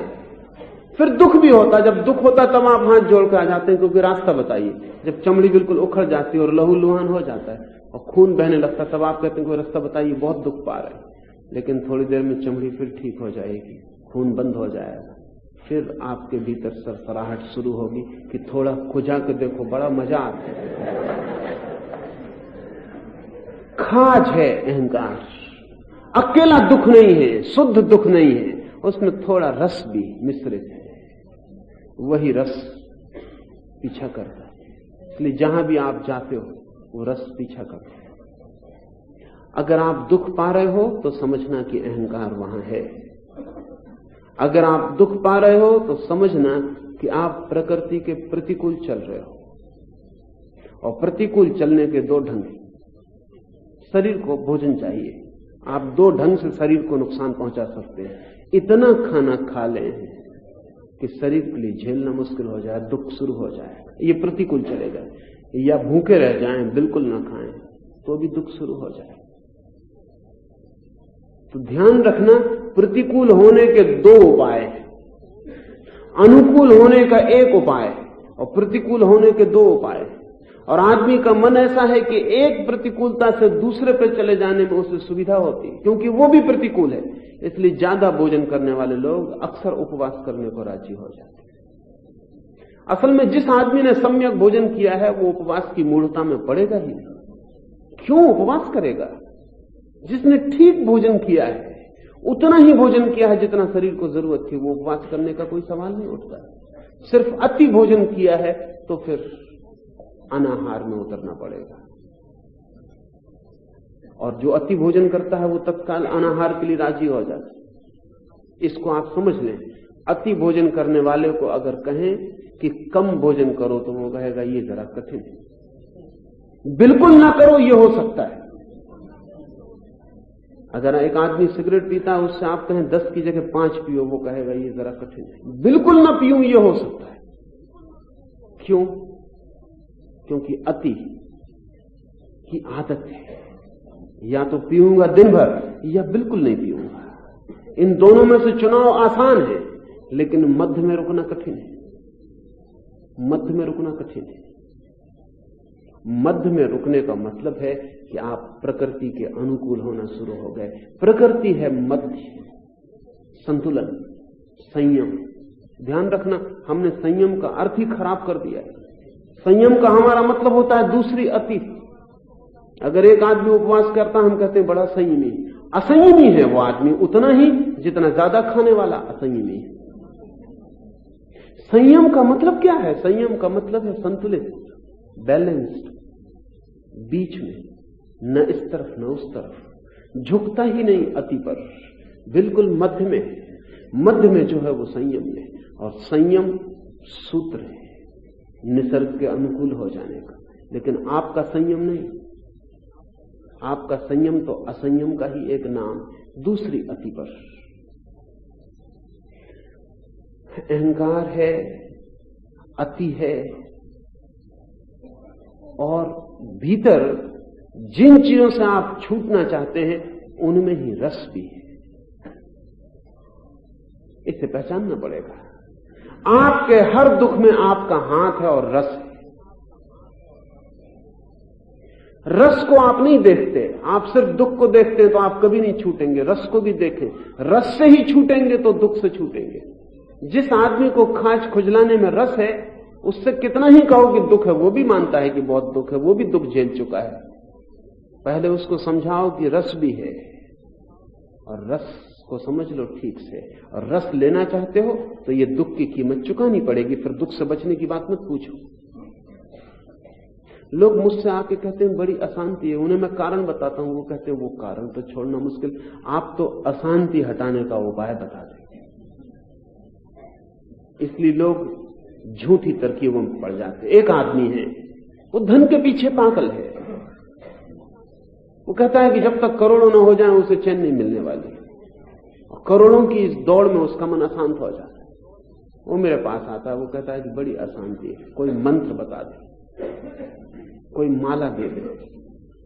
फिर दुख भी होता, जब दुख होता तब आप हाथ जोड़ के आ जाते हैं, क्योंकि रास्ता बताइए। जब चमड़ी बिल्कुल उखड़ जाती है और लहू लुहान हो जाता है और खून बहने लगता है, तब आप कहते हैं कोई रास्ता बताइए, बहुत दुख पा रहे हैं। लेकिन थोड़ी देर में चमड़ी फिर ठीक हो जाएगी, खून बंद हो जाएगा, फिर आपके भीतर सरसराहट शुरू होगी कि थोड़ा खुजा के देखो, बड़ा मजा आता है। खाज है अहंकार, अकेला दुख नहीं है, शुद्ध दुख नहीं है, उसमें थोड़ा रस भी मिश्रित है। वही रस पीछा करता है, इसलिए जहां भी आप जाते हो वो रस पीछा करता है। अगर आप दुख पा रहे हो तो समझना कि अहंकार वहां है। अगर आप दुख पा रहे हो तो समझना कि आप प्रकृति के प्रतिकूल चल रहे हो, और प्रतिकूल चलने के 2 ढंग। शरीर को भोजन चाहिए, आप 2 ढंग से शरीर को नुकसान पहुंचा सकते हैं। इतना खाना खा लें कि शरीर के लिए झेलना मुश्किल हो जाए, दुख शुरू हो जाए, ये प्रतिकूल चलेगा। या भूखे रह जाएं, बिल्कुल ना खाएं, तो भी दुख शुरू हो जाए। तो ध्यान रखना, प्रतिकूल होने के 2 उपाय, अनुकूल होने का 1 उपाय और प्रतिकूल होने के 2 उपाय। और आदमी का मन ऐसा है कि एक प्रतिकूलता से दूसरे पे चले जाने में उसे सुविधा होती है, क्योंकि वो भी प्रतिकूल है। इसलिए ज्यादा भोजन करने वाले लोग अक्सर उपवास करने को राजी हो जाते हैं। असल में जिस आदमी ने सम्यक भोजन किया है वो उपवास की मूढ़ता में पड़ेगा ही नहीं। क्यों उपवास करेगा? जिसने ठीक भोजन किया है, उतना ही भोजन किया है जितना शरीर को जरूरत थी, वो उपवास करने का कोई सवाल नहीं उठता। सिर्फ अति भोजन किया है तो फिर अनाहार में उतरना पड़ेगा, और जो अति भोजन करता है वो तत्काल अनाहार के लिए राजी हो जाता है। इसको आप समझ लें। अति भोजन करने वाले को अगर कहें कि कम भोजन करो तो वो कहेगा ये जरा कठिन है। बिल्कुल ना करो ये हो सकता है। अगर एक आदमी सिगरेट पीता है, उससे आप कहें 10 की जगह 5 पियो, वो कहेगा ये जरा कठिन है। बिल्कुल ना पीऊं ये हो सकता है। क्यों? क्योंकि अति की आदत है। या तो पीऊंगा दिन भर या बिल्कुल नहीं पीऊंगा। इन दोनों में से चुनाव आसान है, लेकिन मध्य में रुकना कठिन है। मध्य में रुकना कठिन है। मध्य में रुकने का मतलब है कि आप प्रकृति के अनुकूल होना शुरू हो गए। प्रकृति है मध्य, संतुलन, संयम। ध्यान रखना, हमने संयम का अर्थ ही खराब कर दिया है। संयम का हमारा मतलब होता है दूसरी अति। अगर एक आदमी उपवास करता हम कहते हैं बड़ा संयमी। असंयमी है वो आदमी उतना ही जितना ज्यादा खाने वाला असंयमी है। संयम का मतलब क्या है? संयम का मतलब है संतुलित, बैलेंस्ड, बीच में, न इस तरफ न उस तरफ, झुकता ही नहीं अति पर, बिल्कुल मध्य में। मध्य में जो है वो संयम है। और संयम सूत्र है निसर्ग के अनुकूल हो जाने का। लेकिन आपका संयम नहीं। आपका संयम तो असंयम का ही एक नाम, दूसरी अति पर। अहंकार है, अति है, और भीतर जिन चीजों से आप छूटना चाहते हैं उनमें ही रस भी है। इसे पहचानना पड़ेगा। आपके हर दुख में आपका हाथ है और रस है। रस को आप नहीं देखते, आप सिर्फ दुख को देखते हैं तो आप कभी नहीं छूटेंगे। रस को भी देखें, रस से ही छूटेंगे तो दुख से छूटेंगे। जिस आदमी को खाज खुजलाने में रस है उससे कितना ही कहो कि दुख है, वो भी मानता है कि बहुत दुख है, वो भी दुख झेल चुका है। पहले उसको समझाओ कि रस भी है, और रस को समझ लो ठीक से। और रस लेना चाहते हो तो ये दुख की कीमत चुकानी पड़ेगी। फिर दुख से बचने की बात मत पूछो। लोग मुझसे आके कहते हैं बड़ी अशांति है, उन्हें मैं कारण बताता हूं, वो कहते हैं वो कारण तो छोड़ना मुश्किल, आप तो अशांति हटाने का उपाय बता दें। इसलिए लोग झूठी तरकीबों में पड़ जाते। एक आदमी है, वो धन के पीछे पागल है। वो कहता है कि जब तक करोड़ों न हो जाए उसे चैन नहीं मिलने वाली, और करोड़ों की इस दौड़ में उसका मन अशांत हो जाता है। वो मेरे पास आता है, वो कहता है कि बड़ी अशांति है, कोई मंत्र बता दे, कोई माला दे दे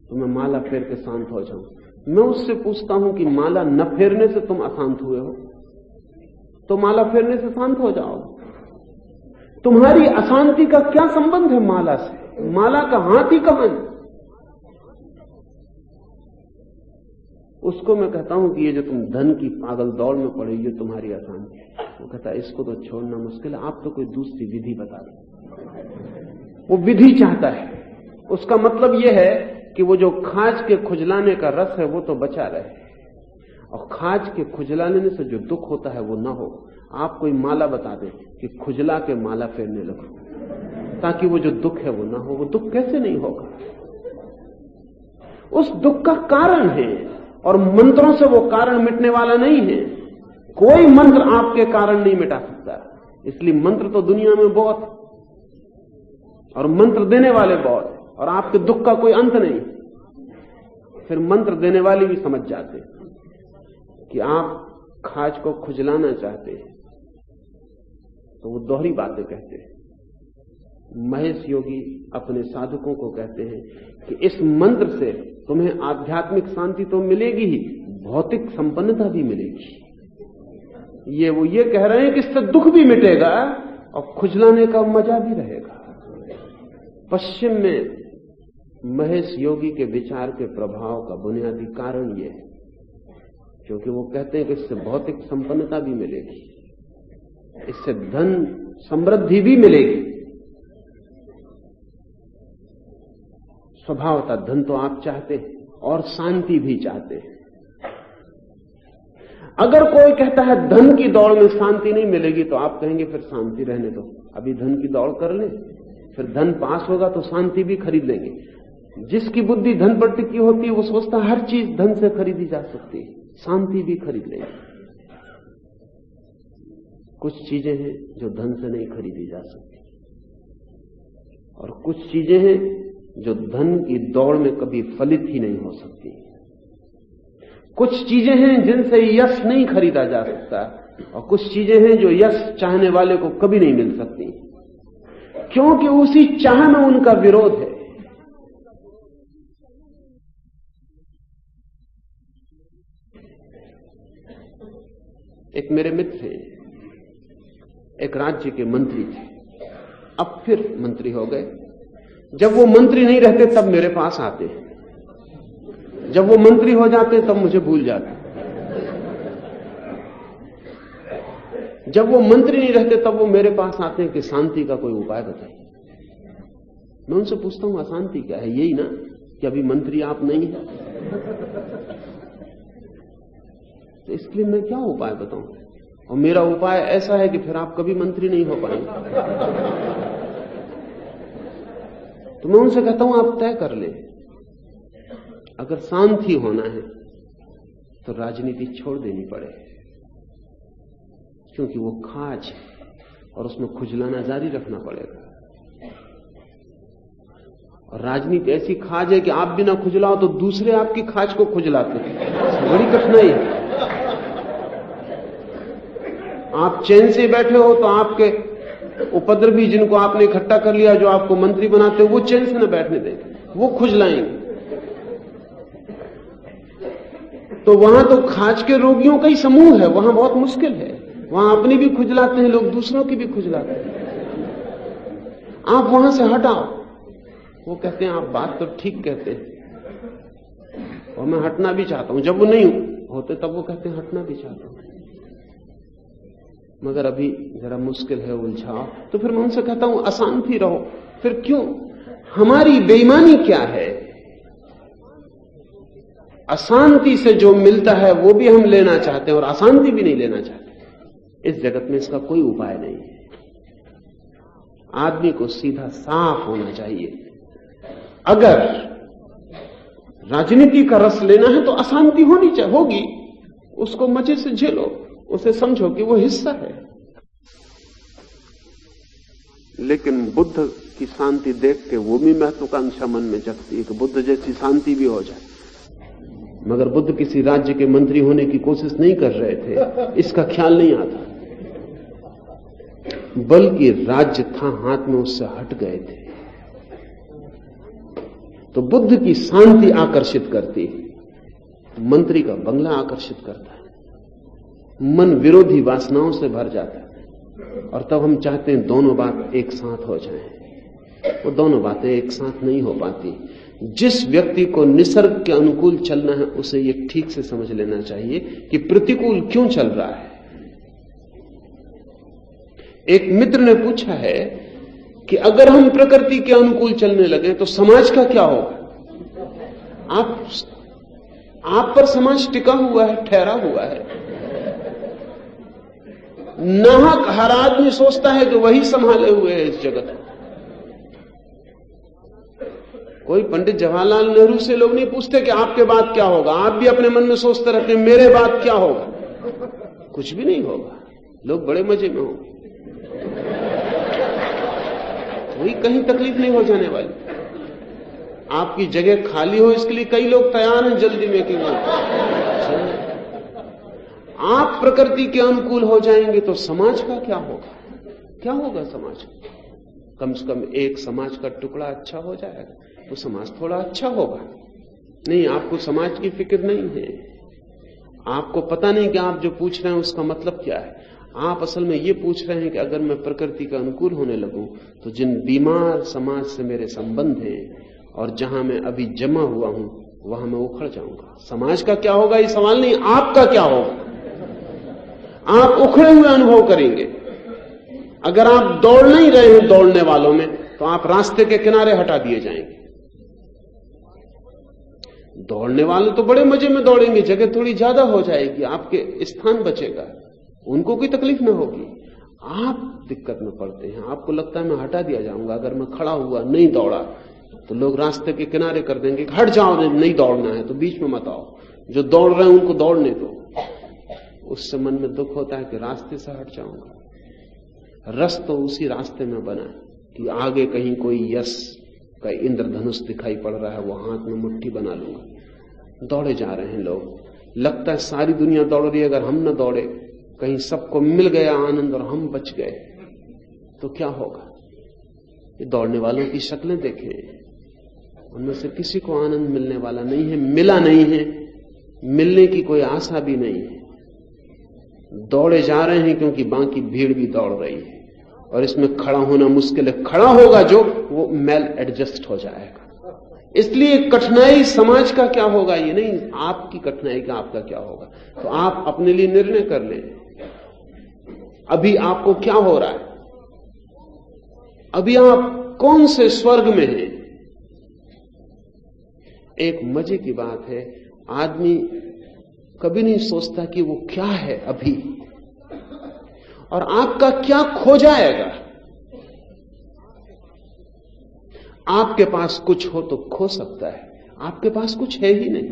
तो मैं माला फेर के शांत हो जाऊं। मैं उससे पूछता हूं कि माला न फेरने से तुम अशांत हुए हो, तो माला फेरने से शांत हो जाओ। तुम्हारी अशांति का क्या संबंध है माला से? माला का हाथ ही कहां है? उसको मैं कहता हूं कि ये जो तुम धन की पागल दौड़ में पड़े, ये तुम्हारी अशांति है। वो कहता है इसको तो छोड़ना मुश्किल है, आप तो कोई दूसरी विधि बता दो। वो विधि चाहता है। उसका मतलब यह है कि वो जो खाज के खुजलाने का रस है वो तो बचा रहे, और खाज के खुजलाने से जो दुख होता है वो ना हो। आप कोई माला बता दें कि खुजला के माला फेरने लगो, ताकि वो जो दुख है वो ना हो। वो दुख कैसे नहीं होगा? उस दुख का कारण है, और मंत्रों से वो कारण मिटने वाला नहीं है। कोई मंत्र आपके कारण नहीं मिटा सकता। इसलिए मंत्र तो दुनिया में बहुत, और मंत्र देने वाले बहुत, और आपके दुख का कोई अंत नहीं। फिर मंत्र देने वाले भी समझ जाते कि आप खाज को खुजलाना चाहते हैं, तो वो दोहरी बातें कहते हैं। महेश योगी अपने साधकों को कहते हैं कि इस मंत्र से तुम्हें आध्यात्मिक शांति तो मिलेगी ही, भौतिक संपन्नता भी मिलेगी। वो ये कह रहे हैं कि इससे दुख भी मिटेगा और खुजलाने का मजा भी रहेगा। पश्चिम में महेश योगी के विचार के प्रभाव का बुनियादी कारण यह है, क्योंकि वो कहते हैं कि इससे भौतिक संपन्नता भी मिलेगी, इससे धन समृद्धि भी मिलेगी। स्वभावतः धन तो आप चाहते हैं और शांति भी चाहते हैं। अगर कोई कहता है धन की दौड़ में शांति नहीं मिलेगी, तो आप कहेंगे फिर शांति रहने दो, अभी धन की दौड़ कर ले, फिर धन पास होगा तो शांति भी खरीद लेंगे। जिसकी बुद्धि धन पर टिकी होती है वो सोचता है हर चीज धन से खरीदी जा सकती है, शांति भी खरीद लेंगे। कुछ चीजें हैं जो धन से नहीं खरीदी जा सकती, और कुछ चीजें हैं जो धन की दौड़ में कभी फलित ही नहीं हो सकती। कुछ चीजें हैं जिनसे यश नहीं खरीदा जा सकता, और कुछ चीजें हैं जो यश चाहने वाले को कभी नहीं मिल सकती, क्योंकि उसी चाह में उनका विरोध है। एक मेरे मित्र थे, एक राज्य के मंत्री थे, अब फिर मंत्री हो गए। जब वो मंत्री नहीं रहते तब मेरे पास आते, जब वो मंत्री हो जाते तब मुझे भूल जाते। जब वो मंत्री नहीं रहते तब वो मेरे पास आते हैं कि शांति का कोई उपाय बताइए। मैं उनसे पूछता हूं अशांति क्या है? यही ना कि अभी मंत्री आप नहीं है। तो इसके लिए मैं क्या उपाय बताऊं? और मेरा उपाय ऐसा है कि फिर आप कभी मंत्री नहीं हो पाएंगे। तो मैं उनसे कहता हूं आप तय कर ले, अगर शांत ही होना है तो राजनीति छोड़ देनी पड़े, क्योंकि वो खाज है और उसमें खुजलाना जारी रखना पड़ेगा। और राजनीति ऐसी खाज है कि आप बिना खुजलाओ तो दूसरे आपकी खाज को खुजलाते हैं। बड़ी कठिनाई है। आप चैन से बैठे हो तो आपके उपद्रवी जिनको आपने इकट्ठा कर लिया, जो आपको मंत्री बनाते हो, वो चैन से न बैठने देंगे, वो खुजलाएंगे। तो वहां तो खाज के रोगियों का ही समूह है, वहां बहुत मुश्किल है। वहां अपनी भी खुजलाते हैं लोग, दूसरों की भी खुजलाते हैं। आप वहां से हटाओ। वो कहते हैं आप बात तो ठीक कहते हैं और मैं हटना भी चाहता हूं। जब वो नहीं होते तब वो कहते हैं हटना भी चाहता हूं, मगर अभी जरा मुश्किल है, उलझाओ। तो फिर मैं उनसे कहता हूं अशांति रहो। फिर क्यों? हमारी बेईमानी क्या है? अशांति से जो मिलता है वो भी हम लेना चाहते हैं और अशांति भी नहीं लेना चाहते। इस जगत में इसका कोई उपाय नहीं है। आदमी को सीधा साफ होना चाहिए। अगर राजनीति का रस लेना है तो अशांति होगी, उसको मजे से झेलो, उसे समझो कि वो हिस्सा है। लेकिन बुद्ध की शांति देख के वो भी महत्वाकांक्षा मन में जगती है कि बुद्ध जैसी शांति भी हो जाए। मगर बुद्ध किसी राज्य के मंत्री होने की कोशिश नहीं कर रहे थे, इसका ख्याल नहीं आता, बल्कि राज्य था हाथ में, उससे हट गए थे। तो बुद्ध की शांति आकर्षित करती है, मंत्री का बंगला आकर्षित करता है। मन विरोधी वासनाओं से भर जाता है और तब हम चाहते हैं दोनों बात एक साथ हो जाएं। वो दोनों बातें एक साथ नहीं हो पाती। जिस व्यक्ति को निसर्ग के अनुकूल चलना है उसे ये ठीक से समझ लेना चाहिए कि प्रतिकूल क्यों चल रहा है। एक मित्र ने पूछा है कि अगर हम प्रकृति के अनुकूल चलने लगे तो समाज का क्या होगा? आप पर समाज टिका हुआ है, ठहरा हुआ है। नाहक हर आदमी सोचता है कि वही संभाले हुए है इस जगत को। कोई पंडित जवाहरलाल नेहरू से लोग नहीं पूछते कि आपके बाद क्या होगा। आप भी अपने मन में सोचते रहते हैं मेरे बाद क्या होगा। कुछ भी नहीं होगा, लोग बड़े मजे में होंगे, कोई कहीं तकलीफ नहीं हो जाने वाली। आपकी जगह खाली हो इसके लिए कई लोग तैयार हैं जल्दी में कि आप प्रकृति के अनुकूल हो जाएंगे तो समाज का क्या होगा? क्या होगा समाज का? कम से कम एक समाज का टुकड़ा अच्छा हो जाएगा तो समाज थोड़ा अच्छा होगा। नहीं, आपको समाज की फिक्र नहीं है। आपको पता नहीं कि आप जो पूछ रहे हैं उसका मतलब क्या है। आप असल में ये पूछ रहे हैं कि अगर मैं प्रकृति का अनुकूल होने लगूं तो जिन बीमार समाज से मेरे संबंध हैं और जहां मैं अभी जमा हुआ हूं वहां मैं उखड़ जाऊंगा। समाज का क्या होगा ये सवाल नहीं, आपका क्या होगा। आप उखड़े हुए अनुभव करेंगे। अगर आप दौड़ नहीं रहे हैं दौड़ने वालों में तो आप रास्ते के किनारे हटा दिए जाएंगे। दौड़ने वाले तो बड़े मजे में दौड़ेंगे, जगह थोड़ी ज्यादा हो जाएगी, आपके स्थान बचेगा, उनको कोई तकलीफ न होगी। आप दिक्कत में पड़ते हैं, आपको लगता है मैं हटा दिया जाऊंगा। अगर मैं खड़ा हुआ नहीं दौड़ा तो लोग रास्ते के किनारे कर देंगे, हट जाओ, नहीं दौड़ना है तो बीच में मत आओ, जो दौड़ रहे हैं उनको दौड़ने दो। उससे मन में दुख होता है कि रास्ते से हट जाऊंगा। रस तो उसी रास्ते में बना है कि आगे कहीं कोई यश का इंद्रधनुष दिखाई पड़ रहा है, वो हाथ में मुट्ठी बना लूंगा। दौड़े जा रहे हैं लोग, लगता है सारी दुनिया दौड़ रही है। अगर हम न दौड़े, कहीं सबको मिल गया आनंद और हम बच गए तो क्या होगा। ये दौड़ने वालों की शक्लें देखें, उनमें से किसी को आनंद मिलने वाला नहीं है, मिला नहीं है, मिलने की कोई आशा भी नहीं है। दौड़े जा रहे हैं क्योंकि बाकी भीड़ भी दौड़ रही है और इसमें खड़ा होना मुश्किल है। खड़ा होगा जो, वो मेल एडजस्ट हो जाएगा। इसलिए कठिनाई समाज का क्या होगा ये नहीं, आपकी कठिनाई का आपका क्या होगा। तो आप अपने लिए निर्णय कर लें, अभी आपको क्या हो रहा है। अभी आप कौन से स्वर्ग में हैं। एक मजे की बात है, आदमी कभी नहीं सोचता कि वो क्या है अभी और आपका क्या खो जाएगा। आपके पास कुछ हो तो खो सकता है, आपके पास कुछ है ही नहीं।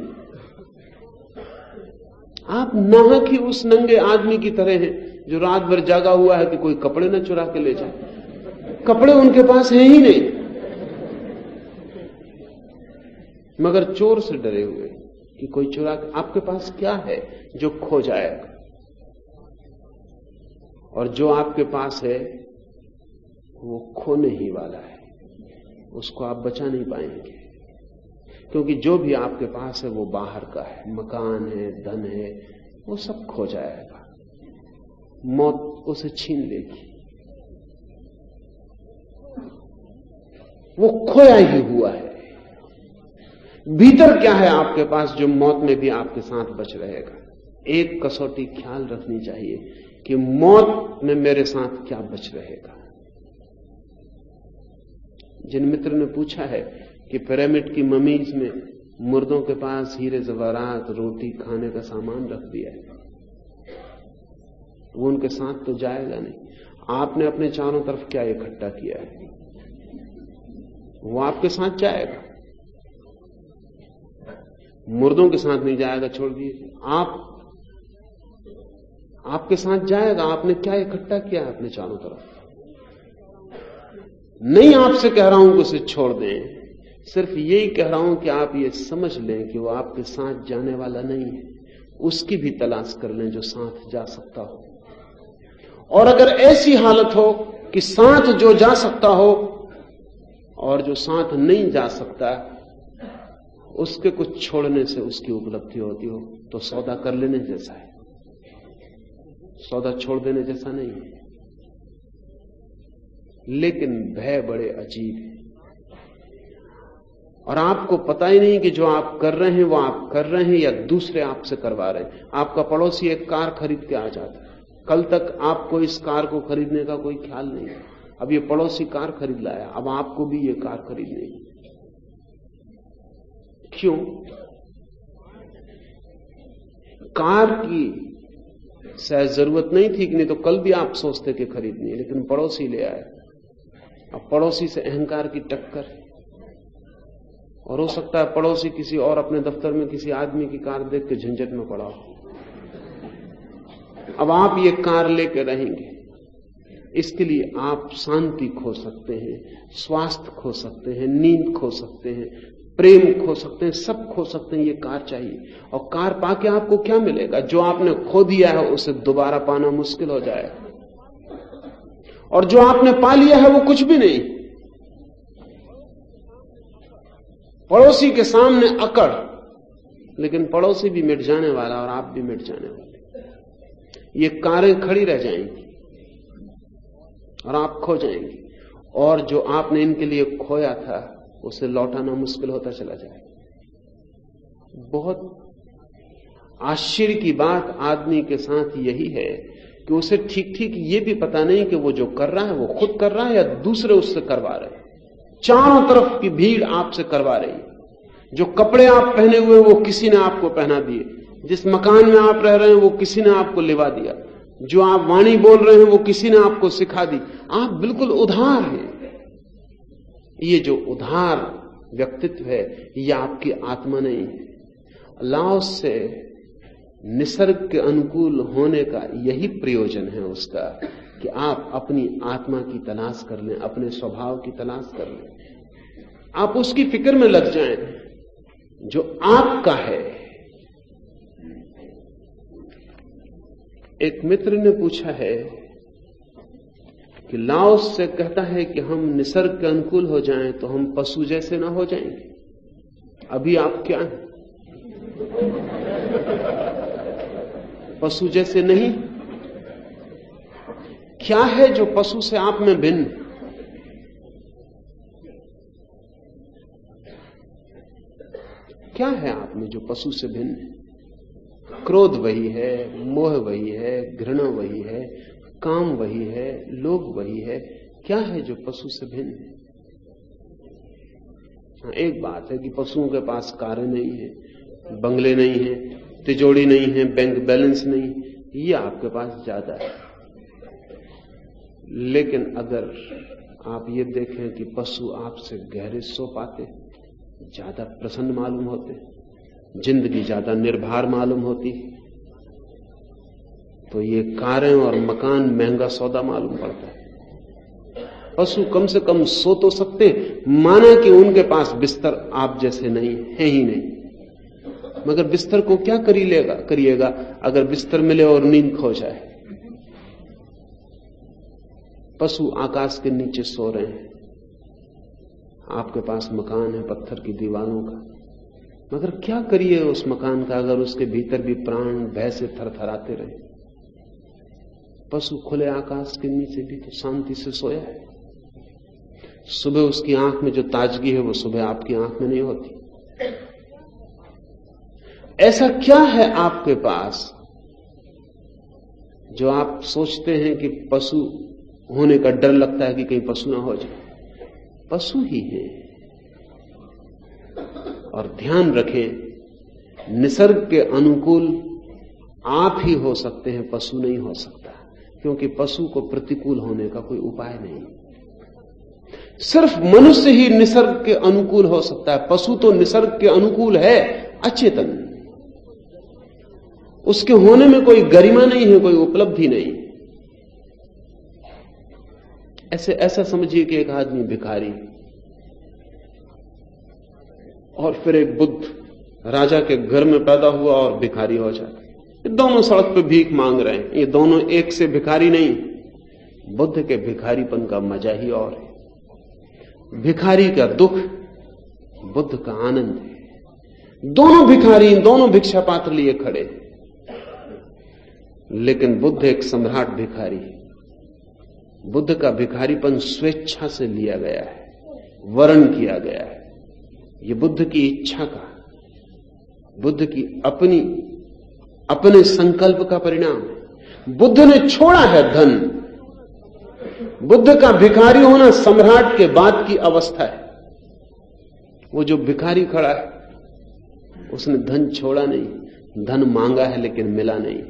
आप नाहक ही उस नंगे आदमी की तरह हैं जो रात भर जागा हुआ है कि कोई कपड़े न चुरा के ले जाए। कपड़े उनके पास हैं ही नहीं, मगर चोर से डरे हुए कि कोई चुरा के। आपके पास क्या है जो खो जाएगा? और जो आपके पास है वो खोने ही वाला है, उसको आप बचा नहीं पाएंगे, क्योंकि जो भी आपके पास है वो बाहर का है। मकान है, धन है, वो सब खो जाएगा, मौत उसे छीन लेगी। वो खोया ही हुआ है। भीतर क्या है आपके पास जो मौत में भी आपके साथ बच रहेगा? एक कसौटी ख्याल रखनी चाहिए कि मौत में मेरे साथ क्या बच रहेगा। जिन मित्र ने पूछा है कि पिरामिड की ममीज में मुर्दों के पास हीरे जवाहरात, रोटी, खाने का सामान रख दिया है, वो उनके साथ तो जाएगा नहीं। आपने अपने चारों तरफ क्या इकट्ठा किया है, वो आपके साथ जाएगा, मुर्दों के साथ नहीं जाएगा। छोड़ दीजिए, आपके साथ जाएगा। आपने क्या इकट्ठा किया है अपने चारों तरफ? नहीं आपसे कह रहा हूं कि उसे छोड़ दें, सिर्फ यही कह रहा हूं कि आप ये समझ लें कि वो आपके साथ जाने वाला नहीं है। उसकी भी तलाश कर लें जो साथ जा सकता हो। और अगर ऐसी हालत हो कि साथ जो जा सकता हो और जो साथ नहीं जा सकता, उसके कुछ छोड़ने से उसकी उपलब्धि होती हो, तो सौदा कर लेने जैसा है, सौदा छोड़ देने जैसा नहीं है। लेकिन भय बड़े अजीब है और आपको पता ही नहीं कि जो आप कर रहे हैं वो आप कर रहे हैं या दूसरे आपसे करवा रहे हैं। आपका पड़ोसी एक कार खरीद के आ जाता है, कल तक आपको इस कार को खरीदने का कोई ख्याल नहीं, अब ये पड़ोसी कार खरीद लाया, अब आपको भी ये कार खरीदनी है। क्यों? कार की शायद जरूरत नहीं थी कि नहीं तो कल भी आप सोचते कि खरीदनी है, लेकिन पड़ोसी ले आए। अब पड़ोसी से अहंकार की टक्कर, और हो सकता है पड़ोसी किसी और अपने दफ्तर में किसी आदमी की कार देख के झंझट में पड़ा हो। अब आप ये कार लेके रहेंगे, इसके लिए आप शांति खो सकते हैं, स्वास्थ्य खो सकते हैं, नींद खो सकते हैं, प्रेम खो सकते हैं, सब खो सकते हैं। ये कार चाहिए, और कार पाके आपको क्या मिलेगा? जो आपने खो दिया है उसे दोबारा पाना मुश्किल हो जाएगा, और जो आपने पा लिया है वो कुछ भी नहीं। पड़ोसी के सामने अकड़, लेकिन पड़ोसी भी मिट जाने वाला और आप भी मिट जाने वाले। ये कारें खड़ी रह जाएंगी और आप खो जाएंगे, और जो आपने इनके लिए खोया था उसे लौटाना मुश्किल होता चला जाएगा। बहुत आश्चर्य की बात आदमी के साथ यही है कि उसे ठीक ठीक ये भी पता नहीं कि वो जो कर रहा है वो खुद कर रहा है या दूसरे उससे करवा रहे हैं। चारों तरफ की भीड़ आपसे करवा रही है। जो कपड़े आप पहने हुए वो किसी ने आपको पहना दिए, जिस मकान में आप रह रहे हैं वो किसी ने आपको लिवा दिया, जो आप वाणी बोल रहे हैं वो किसी ने आपको सिखा दी। आप बिल्कुल उधार हैं। ये जो उधार व्यक्तित्व है ये आपकी आत्मा नहीं है। लाओस से निसर्ग के अनुकूल होने का यही प्रयोजन है उसका कि आप अपनी आत्मा की तलाश कर लें, अपने स्वभाव की तलाश कर लें, आप उसकी फिक्र में लग जाएं जो आपका है। एक मित्र ने पूछा है कि लाओस से कहता है कि हम निसर्ग के अनुकूल हो जाएं तो हम पशु जैसे ना हो जाएंगे। अभी आप क्या हैं? पशु जैसे नहीं। क्या है जो पशु से आप में भिन्न? क्या है आप में जो पशु से भिन्न है? क्रोध वही है, मोह वही है, घृणा वही है, काम वही है, लोभ वही है। क्या है जो पशु से भिन्न है? एक बात है कि पशुओं के पास कारें नहीं है, बंगले नहीं है, तिजोरी नहीं है, बैंक बैलेंस नहीं, ये आपके पास ज्यादा है। लेकिन अगर आप ये देखें कि पशु आपसे गहरे सो पाते, ज्यादा प्रसन्न मालूम होते, जिंदगी ज्यादा निर्भर मालूम होती, तो ये कारें और मकान महंगा सौदा मालूम पड़ता है। पशु कम से कम सो तो सकते, माना कि उनके पास बिस्तर आप जैसे नहीं है ही नहीं, मगर बिस्तर को क्या करिएगा अगर बिस्तर मिले और नींद खो जाए। पशु आकाश के नीचे सो रहे हैं, आपके पास मकान है पत्थर की दीवारों का, मगर क्या करिए उस मकान का अगर उसके भीतर भी प्राण भय से थरथराते रहे। पशु खुले आकाश के नीचे भी तो शांति से सोया है। सुबह उसकी आंख में जो ताजगी है वो सुबह आपकी आंख में नहीं होती। ऐसा क्या है आपके पास जो आप सोचते हैं कि पशु होने का डर लगता है कि कहीं पशु ना हो जाए? पशु ही है। और ध्यान रखें, निसर्ग के अनुकूल आप ही हो सकते हैं, पशु नहीं हो सकता, क्योंकि पशु को प्रतिकूल होने का कोई उपाय नहीं। सिर्फ मनुष्य ही निसर्ग के अनुकूल हो सकता है। पशु तो निसर्ग के अनुकूल है, अचेतन, उसके होने में कोई गरिमा नहीं है, कोई उपलब्धि नहीं। ऐसा समझिए कि एक आदमी भिखारी और फिर एक बुद्ध राजा के घर में पैदा हुआ और भिखारी हो जाता। ये दोनों सड़क पे भीख मांग रहे हैं, ये दोनों एक से भिखारी नहीं। बुद्ध के भिखारीपन का मजा ही और है। भिखारी का दुख, बुद्ध का आनंद है। दोनों भिखारी, दोनों भिक्षा पात्र लिए खड़े, लेकिन बुद्ध एक सम्राट भिखारी है। बुद्ध का भिखारीपन स्वेच्छा से लिया गया है, वर्ण किया गया है। ये बुद्ध की इच्छा का, बुद्ध की अपने संकल्प का परिणाम है। बुद्ध ने छोड़ा है धन। बुद्ध का भिखारी होना सम्राट के बाद की अवस्था है। वो जो भिखारी खड़ा है उसने धन छोड़ा नहीं, धन मांगा है लेकिन मिला नहीं,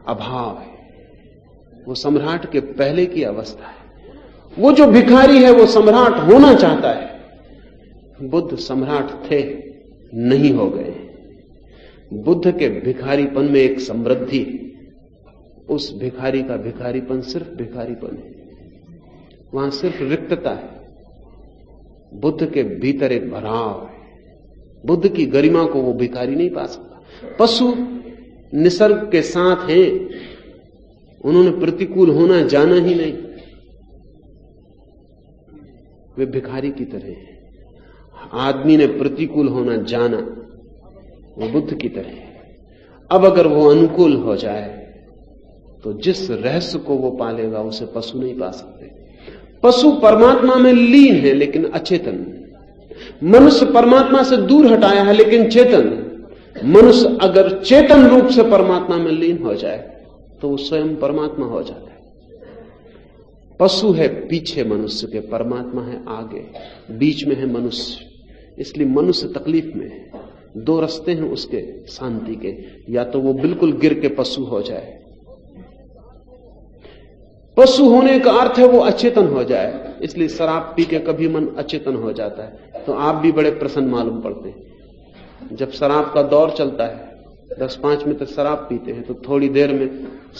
अभाव है। वो सम्राट के पहले की अवस्था है। वो जो भिखारी है वो सम्राट होना चाहता है। बुद्ध सम्राट थे, नहीं हो गए। बुद्ध के भिखारीपन में एक समृद्धि, उस भिखारी का भिखारीपन सिर्फ भिखारीपन है, वहां सिर्फ रिक्तता है। बुद्ध के भीतर एक भराव है। बुद्ध की गरिमा को वो भिखारी नहीं पा सकता। पशु निसर्ग के साथ हैं, उन्होंने प्रतिकूल होना जाना ही नहीं, वे भिखारी की तरह हैं। आदमी ने प्रतिकूल होना जाना, वो बुद्ध की तरह है। अब अगर वो अनुकूल हो जाए तो जिस रहस्य को वो पालेगा उसे पशु नहीं पा सकते। पशु परमात्मा में लीन है लेकिन अचेतन। मनुष्य परमात्मा से दूर हटाया है लेकिन चेतन। मनुष्य अगर चेतन रूप से परमात्मा में लीन हो जाए तो वो स्वयं परमात्मा हो जाता है। पशु है पीछे मनुष्य के, परमात्मा है आगे, बीच में है मनुष्य। इसलिए मनुष्य तकलीफ में है। दो रास्ते हैं उसके शांति के, या तो वो बिल्कुल गिर के पशु हो जाए, पशु होने का अर्थ है वो अचेतन हो जाए। इसलिए शराब पी के कभी मन अचेतन हो जाता है तो आप भी बड़े प्रसन्न मालूम पड़ते हैं। जब शराब का दौर चलता है, 10-5 मिनट शराब पीते हैं तो थोड़ी देर में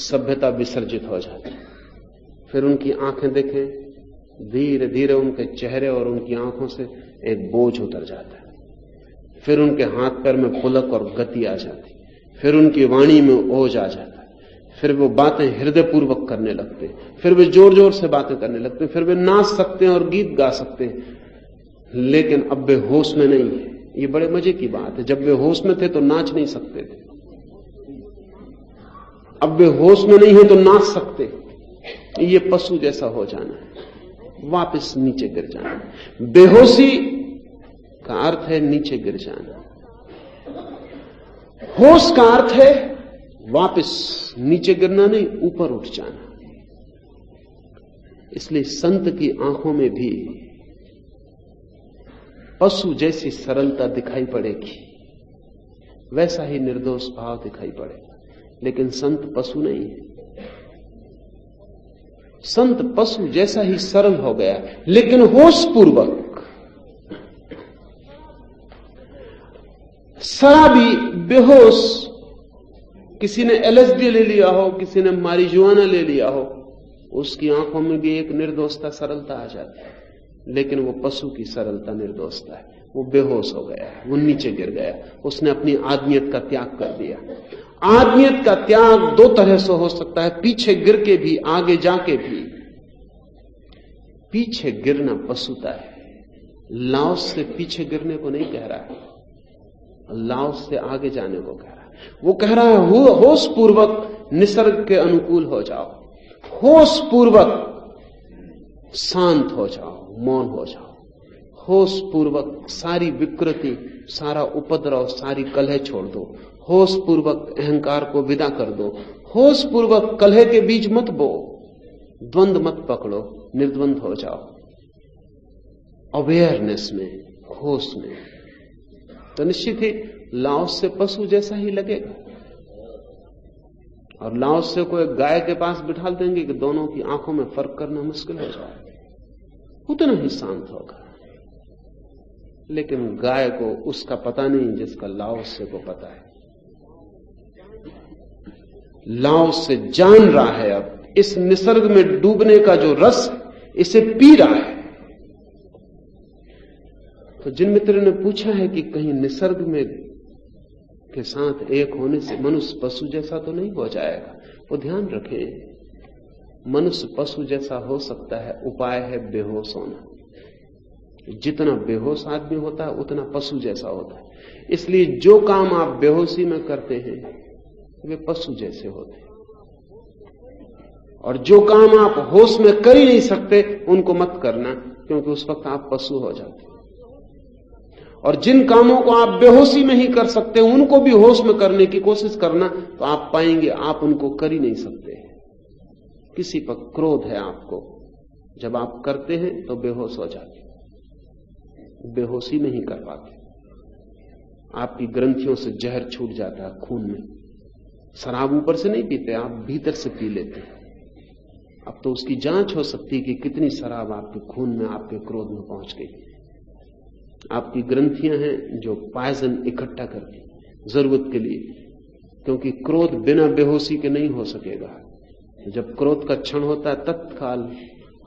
सभ्यता विसर्जित हो जाती है। फिर उनकी आंखें देखें, धीरे धीरे उनके चेहरे और उनकी आंखों से एक बोझ उतर जाता है। फिर उनके हाथ पैर में पुलक और गति आ जाती, फिर उनकी वाणी में ओज आ जाता है। फिर वो बातें हृदयपूर्वक करने लगते, फिर वे जोर जोर से बातें करने लगते, फिर वे नाच सकते हैं और गीत गा सकते हैं, लेकिन अब वे होश में नहीं है। ये बड़े मजे की बात है। जब वे होश में थे तो नाच नहीं सकते थे, अब वे होश में नहीं है तो नाच सकते। ये पशु जैसा हो जाना है, वापस नीचे गिर जाना। बेहोशी का अर्थ है नीचे गिर जाना, होश का अर्थ है वापस नीचे गिरना नहीं, ऊपर उठ जाना। इसलिए संत की आंखों में भी पशु जैसी सरलता दिखाई पड़ेगी, वैसा ही निर्दोष भाव दिखाई पड़ेगा। लेकिन संत पशु नहीं है। संत पशु जैसा ही सरल हो गया, लेकिन होश पूर्वक। शराबी बेहोश, किसी ने एलएसडी ले लिया हो, किसी ने मारिजुआना ले लिया हो, उसकी आंखों में भी एक निर्दोषता सरलता आ जाती है। लेकिन वो पशु की सरलता निर्दोषता है। वो बेहोश हो गया है, वो नीचे गिर गया, उसने अपनी आदमियत का त्याग कर दिया। आदमियत का त्याग दो तरह से हो सकता है, पीछे गिर के भी, आगे जाके भी। पीछे गिरना पशुता है। लाओस से पीछे गिरने को नहीं कह रहा है, लाओस से आगे जाने को कह रहा है। वो कह रहा है होश पूर्वक निसर्ग के अनुकूल हो जाओ, होश पूर्वक शांत हो जाओ, मौन हो जाओ, होश पूर्वक सारी विकृति, सारा उपद्रव, सारी कलह छोड़ दो, होश पूर्वक अहंकार को विदा कर दो, होश पूर्वक कलह के बीज मत बो, द्वंद मत पकड़ो, निर्द्वंद हो जाओ, अवेयरनेस में, होश में। तो निश्चित ही लाओस से पशु जैसा ही लगेगा। और लाओस से कोई गाय के पास बिठा देंगे कि दोनों की आंखों में फर्क करना मुश्किल हो जाए, उतना ही शांत होगा। लेकिन गाय को उसका पता नहीं जिसका लाओस से को पता है। लाओस से जान रहा है अब इस निसर्ग में डूबने का जो रस, इसे पी रहा है। तो जिन मित्र ने पूछा है कि कहीं निसर्ग में के साथ एक होने से मनुष्य पशु जैसा तो नहीं हो जाएगा, वो ध्यान रखें, मनुष्य पशु जैसा हो सकता है, उपाय है बेहोश होना। जितना बेहोश आदमी होता है उतना पशु जैसा होता है। इसलिए जो काम आप बेहोशी में करते हैं वे पशु जैसे होते हैं, और जो काम आप होश में कर ही नहीं सकते उनको मत करना, क्योंकि उस वक्त आप पशु हो जाते हैं। और जिन कामों को आप बेहोशी में ही कर सकते हैं उनको भी होश में करने की कोशिश करना, तो आप पाएंगे आप उनको कर ही नहीं सकते। किसी पर क्रोध है आपको, जब आप करते हैं तो बेहोश हो जाते, बेहोशी नहीं कर पाते। आपकी ग्रंथियों से जहर छूट जाता है खून में। शराब ऊपर से नहीं पीते, आप भीतर से पी लेते हैं। अब तो उसकी जांच हो सकती है कि कितनी शराब आपके खून में, आपके क्रोध में पहुंच गई। आपकी ग्रंथियां हैं जो पॉइजन इकट्ठा करती जरूरत के लिए, क्योंकि क्रोध बिना बेहोशी के नहीं हो सकेगा। जब क्रोध का क्षण होता है तत्काल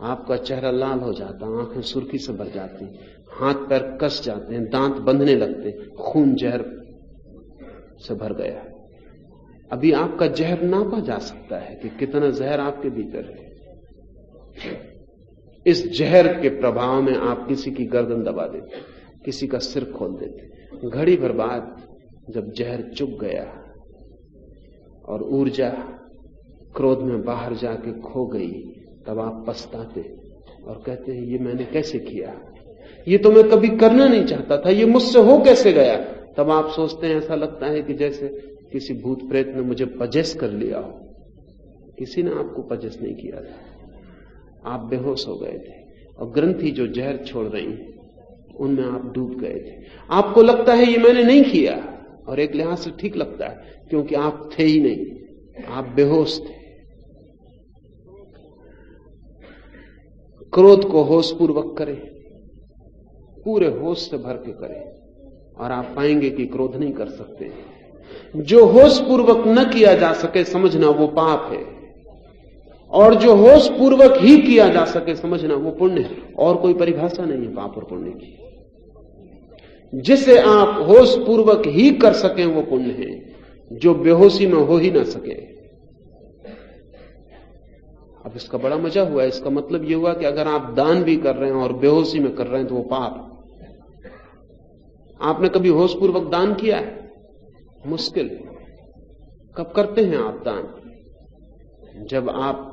आपका चेहरा लाल हो जाता है, आंखें सुर्खी से भर जाती, हाथ पैर कस जाते हैं, दांत बंधने लगते, खून जहर से भर गया। अभी आपका जहर नापा जा सकता है कि कितना जहर आपके भीतर है। इस जहर के प्रभाव में आप किसी की गर्दन दबा देते, किसी का सिर खोल देते। घड़ी भर बाद जब जहर चुक गया और ऊर्जा क्रोध में बाहर जाके खो गई, तब आप पछताते और कहते हैं ये मैंने कैसे किया, ये तो मैं कभी करना नहीं चाहता था, ये मुझसे हो कैसे गया। तब आप सोचते हैं, ऐसा लगता है कि जैसे किसी भूत प्रेत ने मुझे पजेस कर लिया हो। किसी ने आपको पजेस नहीं किया था, आप बेहोश हो गए थे, और ग्रंथि जो जहर छोड़ रही उनमें आप डूब गए थे। आपको लगता है ये मैंने नहीं किया, और एक लिहाज से ठीक लगता है, क्योंकि आप थे ही नहीं, आप बेहोश थे। क्रोध को होश पूर्वक करें, पूरे होश से भर के करें, और आप पाएंगे कि क्रोध नहीं कर सकते। जो होश पूर्वक न किया जा सके समझना वो पाप है, और जो होश पूर्वक ही किया जा सके समझना वो पुण्य है। और कोई परिभाषा नहीं है पाप और पुण्य की। जिसे आप होश पूर्वक ही कर सकें वो पुण्य है, जो बेहोशी में हो ही ना सके। अब इसका बड़ा मजा हुआ। इसका मतलब यह हुआ कि अगर आप दान भी कर रहे हैं और बेहोशी में कर रहे हैं तो वो पाप। आपने कभी होश पूर्वक दान किया है? मुश्किल। कब करते हैं आप दान? जब आप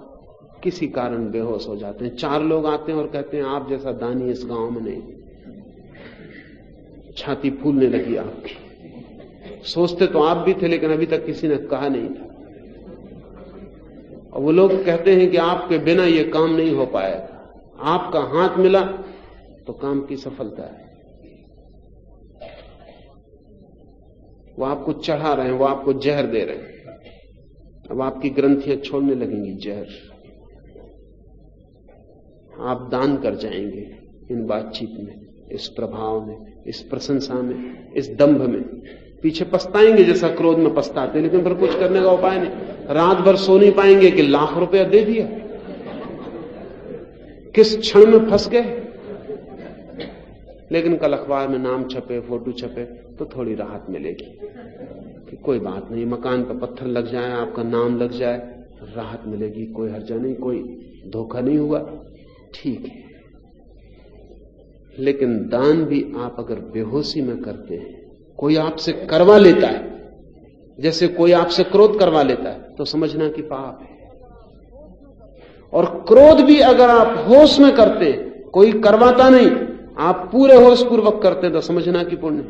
किसी कारण बेहोश हो जाते हैं। 4 लोग आते हैं और कहते हैं आप जैसा दानी इस गांव में नहीं। छाती फूलने लगी आपकी। सोचते तो आप भी थे, लेकिन अभी तक किसी ने कहा नहीं था। और वो लोग कहते हैं कि आपके बिना ये काम नहीं हो पाएगा, आपका हाथ मिला तो काम की सफलता है। वो आपको चढ़ा रहे हैं, वो आपको जहर दे रहे हैं। अब आपकी ग्रंथियां छोड़ने लगेंगी जहर, आप दान कर जाएंगे इन बातचीत में, इस प्रभाव में, इस प्रशंसा में, इस दंभ में। पीछे पछताएंगे जैसा क्रोध में पछताते, लेकिन फिर कुछ करने का उपाय नहीं। रात भर सो नहीं पाएंगे कि लाख रुपया दे दिया, किस क्षण में फंस गए। लेकिन कल अखबार में नाम छपे, फोटो छपे, तो थोड़ी राहत मिलेगी कि कोई बात नहीं, मकान पर पत्थर लग जाए, आपका नाम लग जाए, राहत मिलेगी, कोई हर्जा नहीं, कोई धोखा नहीं हुआ, ठीक है। लेकिन दान भी आप अगर बेहोशी में करते हैं, कोई आपसे करवा लेता है, जैसे कोई आपसे क्रोध करवा लेता है, तो समझना कि पाप है। और क्रोध भी अगर आप होश में करते हैं, कोई करवाता नहीं, आप पूरे होश पूर्वक करते हैं, तो समझना कि पुण्य।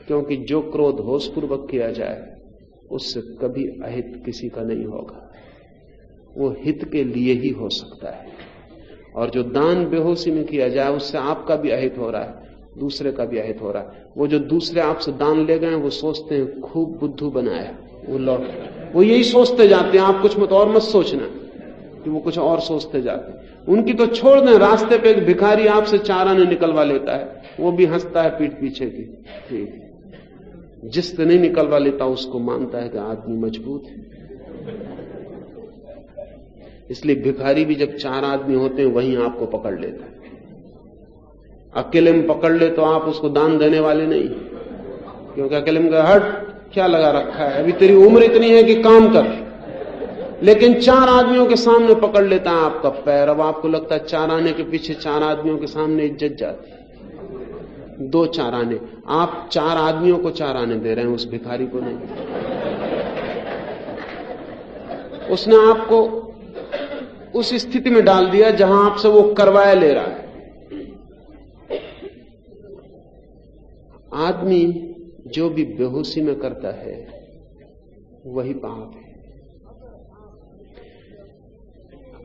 क्योंकि जो क्रोध होश पूर्वक किया जाए उससे कभी अहित किसी का नहीं होगा, वो हित के लिए ही हो सकता है। और जो दान बेहोशी में किया जाए उससे आपका भी अहित हो रहा है, दूसरे का भी अहित हो रहा है। वो जो दूसरे आपसे दान ले गए वो सोचते हैं खूब बुद्धू बनाया, वो यही सोचते जाते हैं। आप कुछ मत और मत सोचना कि वो कुछ और सोचते जाते हैं। उनकी तो छोड़ दें, रास्ते पे एक भिखारी आपसे 4 आने निकलवा लेता है, वो भी हंसता है पीठ पीछे की, ठीक। जिससे नहीं निकलवा लेता उसको मानता है कि आदमी मजबूत है। इसलिए भिखारी भी जब 4 आदमी होते हैं वहीं आपको पकड़ लेता है। अकेले में पकड़ ले तो आप उसको दान देने वाले नहीं, क्योंकि अकेले में हट क्या लगा रखा है, अभी तेरी उम्र इतनी है कि काम कर। लेकिन 4 आदमियों के सामने पकड़ लेता है आपका पैर। अब आपको लगता है 4 आने के पीछे 4 आदमियों के सामने इज्जत जाती है। 2 4 आने, आप 4 आदमियों को 4 आने दे रहे हैं, उस भिखारी को नहीं। उसने आपको उस स्थिति में डाल दिया जहां आपसे वो करवाया ले रहा है। आदमी जो भी बेहोशी में करता है वही पाप है।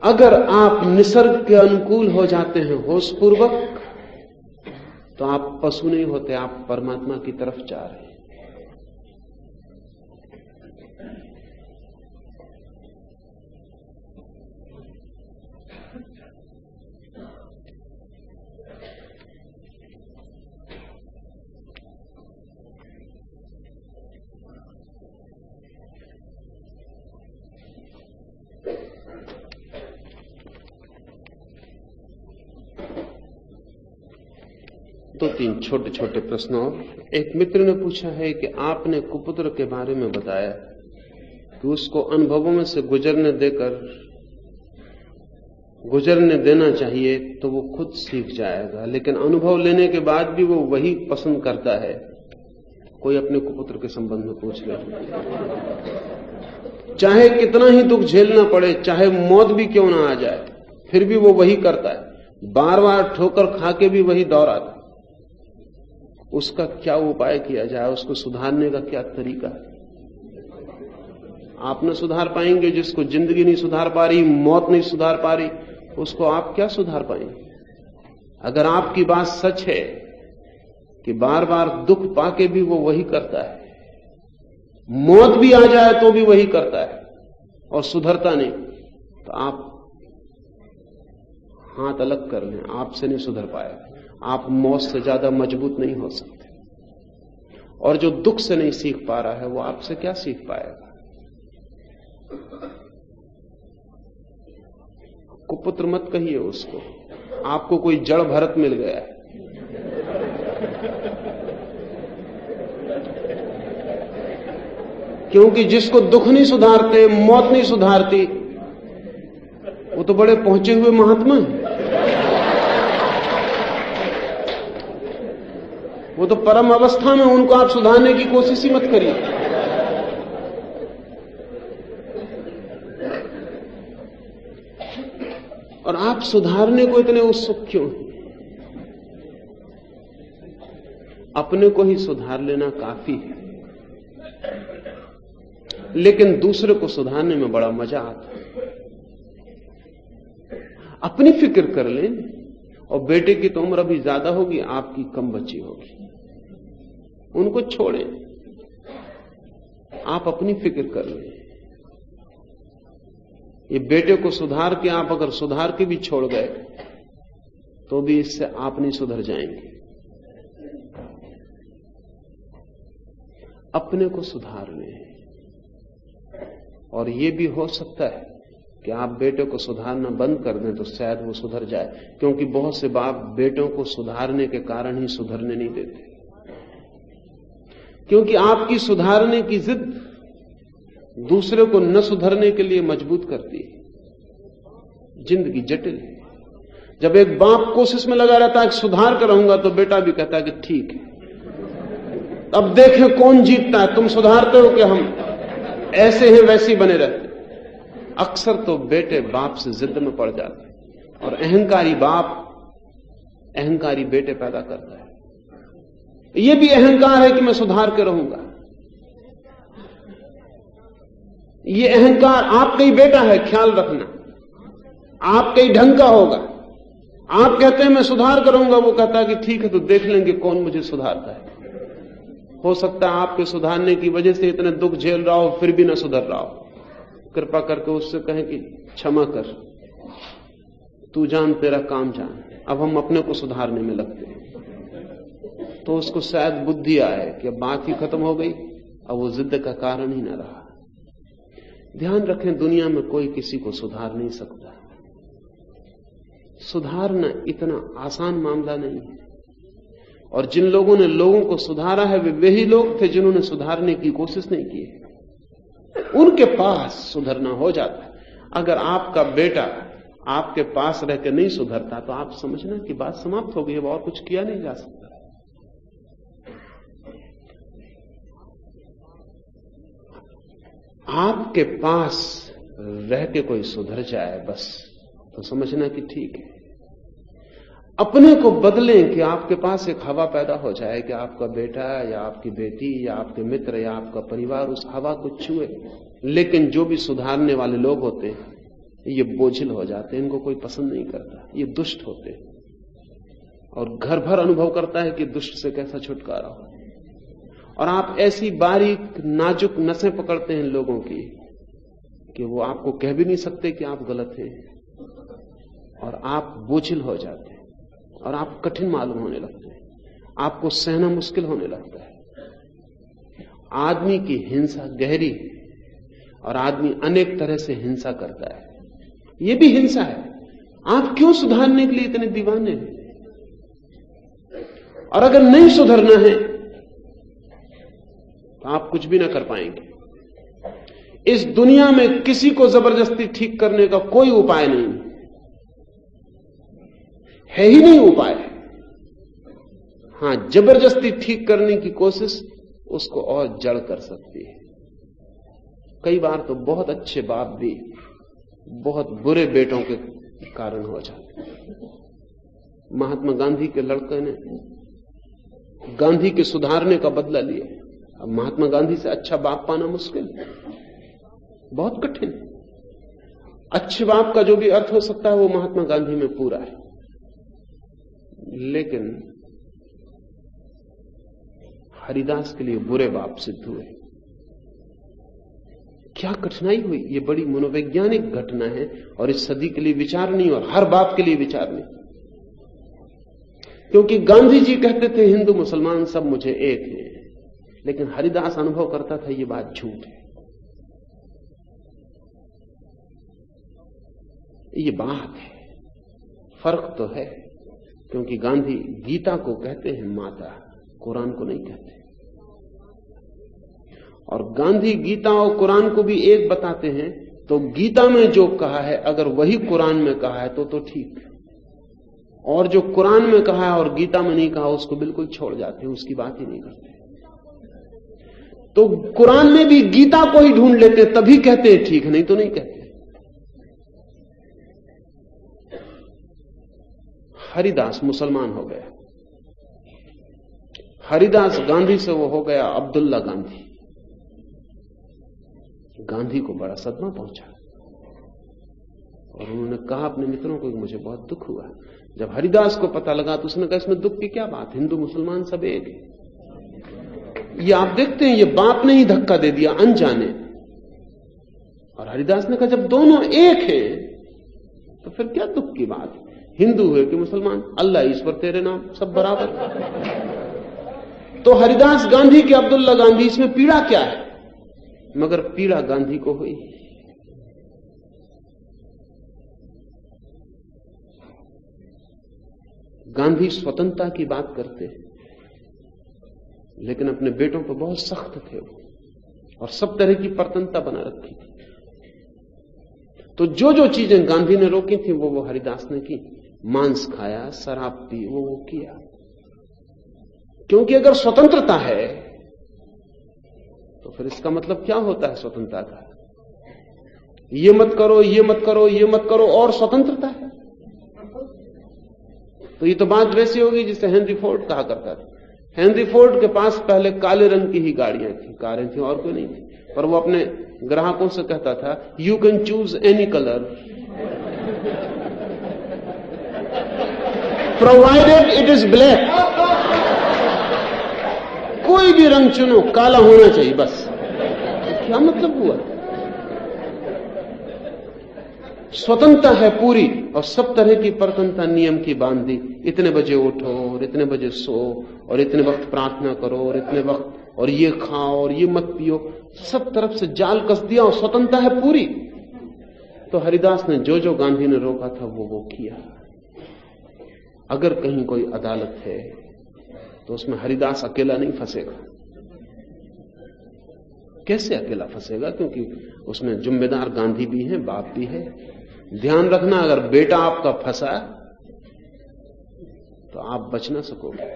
अगर आप निसर्ग के अनुकूल हो जाते हैं होश पूर्वक, तो आप पशु नहीं होते, आप परमात्मा की तरफ जा रहे हैं। दो तीन छोटे छोटे प्रश्न और। एक मित्र ने पूछा है कि आपने कुपुत्र के बारे में बताया कि उसको अनुभवों में से गुजरने देना चाहिए तो वो खुद सीख जाएगा, लेकिन अनुभव लेने के बाद भी वो वही पसंद करता है। कोई अपने कुपुत्र के संबंध में पूछ ले, चाहे कितना ही दुख झेलना पड़े, चाहे मौत भी क्यों ना आ जाए, फिर भी वो वही करता है। बार बार ठोकर खा के भी वही दोहराता। उसका क्या उपाय किया जाए, उसको सुधारने का क्या तरीका है? आप न सुधार पाएंगे, जिसको जिंदगी नहीं सुधार पा रही, मौत नहीं सुधार पा रही, उसको आप क्या सुधार पाएंगे? अगर आपकी बात सच है कि बार बार दुख पाके भी वो वही करता है, मौत भी आ जाए तो भी वही करता है और सुधरता नहीं, तो आप हाथ अलग कर लें, आपसे नहीं सुधर पाएगा। आप मौत से ज्यादा मजबूत नहीं हो सकते। और जो दुख से नहीं सीख पा रहा है वो आपसे क्या सीख पाएगा? कुपुत्र मत कहिए उसको, आपको कोई जड़ भरत मिल गया है। क्योंकि जिसको दुख नहीं सुधारते, मौत नहीं सुधारती, वो तो बड़े पहुंचे हुए महात्मा हैं। वो तो परम अवस्था में, उनको आप सुधारने की कोशिश ही मत करिए। और आप सुधारने को इतने उत्सुक क्यों हैं? अपने को ही सुधार लेना काफी है, लेकिन दूसरे को सुधारने में बड़ा मजा आता है। अपनी फिक्र कर लें, और बेटे की तो उम्र अभी ज्यादा होगी, आपकी कम बची होगी, उनको छोड़ें। आप अपनी फिक्र कर लें। ये बेटे को सुधार के आप अगर सुधार के भी छोड़ गए तो भी इससे आप नहीं सुधर जाएंगे। अपने को सुधार लें। और ये भी हो सकता है कि आप बेटे को सुधारना बंद कर दें तो शायद वो सुधर जाए, क्योंकि बहुत से बाप बेटों को सुधारने के कारण ही सुधरने नहीं देते। क्योंकि आपकी सुधारने की जिद दूसरे को न सुधरने के लिए मजबूत करती है। जिंदगी जटिल है। जब एक बाप कोशिश में लगा रहता है कि सुधार कर रहूंगा, तो बेटा भी कहता है कि ठीक है, अब देखें कौन जीतता है, तुम सुधारते हो कि हम ऐसे हैं वैसे बने रहते। अक्सर तो बेटे बाप से जिद में पड़ जाते हैं और अहंकारी बाप अहंकारी बेटे पैदा करता है। यह भी अहंकार है कि मैं सुधार के रहूंगा। यह अहंकार आपका ही बेटा है, ख्याल रखना, आपके ही ढंग का होगा। आप कहते हैं मैं सुधार करूंगा, वो कहता है कि ठीक है, तो देख लेंगे कौन मुझे सुधारता है। हो सकता है आपके सुधारने की वजह से इतने दुख झेल रहा हो फिर भी ना सुधर रहा हो। कृपा करके उससे कहें कि क्षमा कर, तू जान तेरा काम जान। अब हम अपने को सुधारने में लगते हैं तो उसको शायद बुद्धि आए कि अब बात ही खत्म हो गई, अब वो जिद का कारण ही ना रहा। ध्यान रखें, दुनिया में कोई किसी को सुधार नहीं सकता। सुधारना इतना आसान मामला नहीं है। और जिन लोगों ने लोगों को सुधारा है वे ही लोग थे जिन्होंने सुधारने की कोशिश नहीं की। उनके पास सुधरना हो जाता है। अगर आपका बेटा आपके पास रह के नहीं सुधरता तो आप समझना कि बात समाप्त हो गई, अब और कुछ किया नहीं जा सकता। आपके पास रह के कोई सुधर जाए बस, तो समझना कि ठीक है। अपने को बदलें कि आपके पास एक हवा पैदा हो जाए कि आपका बेटा या आपकी बेटी या आपके मित्र या आपका परिवार उस हवा को छुए। लेकिन जो भी सुधारने वाले लोग होते हैं ये बोझिल हो जाते हैं, इनको कोई पसंद नहीं करता, ये दुष्ट होते हैं और घर भर अनुभव करता है कि दुष्ट से कैसा छुटकारा हो। और आप ऐसी बारीक नाजुक नसें पकड़ते हैं लोगों की कि वो आपको कह भी नहीं सकते कि आप गलत हैं और आप बोझिल हो जाते हैं और आप कठिन मालूम होने लगते हैं, आपको सहना मुश्किल होने लगता है। आदमी की हिंसा गहरी और आदमी अनेक तरह से हिंसा करता है। यह भी हिंसा है। आप क्यों सुधारने के लिए इतने दीवाने हैं? और अगर नहीं सुधरना है तो आप कुछ भी ना कर पाएंगे। इस दुनिया में किसी को जबरदस्ती ठीक करने का कोई उपाय नहीं है ही नहीं उपाय। हां, जबरदस्ती ठीक करने की कोशिश उसको और जड़ कर सकती है। कई बार तो बहुत अच्छे बाप भी बहुत बुरे बेटों के कारण हो जाते हैं। महात्मा गांधी के लड़के ने गांधी के सुधारने का बदला लिया। अब महात्मा गांधी से अच्छा बाप पाना मुश्किल, बहुत कठिन। अच्छे बाप का जो भी अर्थ हो सकता है वो महात्मा गांधी में पूरा है। लेकिन हरिदास के लिए बुरे बाप सिद्ध हुए। क्या कठिनाई हुई। ये बड़ी मनोवैज्ञानिक घटना है और इस सदी के लिए विचार नहीं और हर बाप के लिए विचार नहीं। क्योंकि गांधी जी कहते थे हिंदू मुसलमान सब मुझे एक हैं, लेकिन हरिदास अनुभव करता था ये बात झूठ है। ये बात है, फर्क तो है। क्योंकि गांधी गीता को कहते हैं माता, कुरान को नहीं कहते। और गांधी गीता और कुरान को भी एक बताते हैं, तो गीता में जो कहा है अगर वही कुरान में कहा है तो ठीक, और जो कुरान में कहा है और गीता में नहीं कहा उसको बिल्कुल छोड़ जाते हैं, उसकी बात ही नहीं करते। तो कुरान में भी गीता को ही ढूंढ लेते हैं, तभी कहते हैं ठीक, नहीं तो नहीं कहते। हरिदास मुसलमान हो गया। हरिदास गांधी से वो हो गया अब्दुल्ला गांधी। गांधी को बड़ा सदमा पहुंचा और उन्होंने कहा अपने मित्रों को कि मुझे बहुत दुख हुआ। जब हरिदास को पता लगा तो उसने कहा इसमें दुख की क्या बात, हिंदू मुसलमान सब एक है। ये आप देखते हैं, ये बाप ने ही धक्का दे दिया अनजाने। और हरिदास ने कहा जब दोनों एक हैं तो फिर क्या दुख की बात है? हिंदू हुए कि मुसलमान, अल्लाह ईश्वर तेरे नाम सब बराबर। तो हरिदास गांधी के अब्दुल्ला गांधी, इसमें पीड़ा क्या है? मगर पीड़ा गांधी को हुई। गांधी स्वतंत्रता की बात करते हैं, लेकिन अपने बेटों पर बहुत सख्त थे और सब तरह की परतंत्रता बना रखी थी। तो जो जो चीजें गांधी ने रोकी थी वो हरिदास ने की। मांस खाया, शराब पी, वो किया। क्योंकि अगर स्वतंत्रता है तो फिर इसका मतलब क्या होता है स्वतंत्रता का? ये मत करो, ये मत करो, ये मत करो, और स्वतंत्रता है। तो ये तो बात वैसी होगी जिसे हेनरी फोर्ड कहा करता था। हेनरी फोर्ड के पास पहले काले रंग की ही गाड़ियां थी, कारें थी, और कोई नहीं थी। पर वो अपने ग्राहकों से कहता था, you can choose any colour provided it is black. कोई भी रंग चुनो, काला होना चाहिए बस। क्या मतलब हुआ? स्वतंत्रता है पूरी और सब तरह की परतंत्रता नियम की बांधी। इतने बजे उठो और इतने बजे सो और इतने वक्त प्रार्थना करो और इतने वक्त, और ये खाओ और ये मत पियो, सब तरफ से जाल कस दिया और स्वतंत्रता है पूरी। तो हरिदास ने जो जो गांधी ने रोका था वो किया। अगर कहीं कोई अदालत है तो उसमें हरिदास अकेला नहीं फंसेगा। कैसे अकेला फंसेगा? क्योंकि उसमें जिम्मेदार गांधी भी है, बाप भी है। ध्यान रखना, अगर बेटा आपका फंसा तो आप बच ना सकोगे।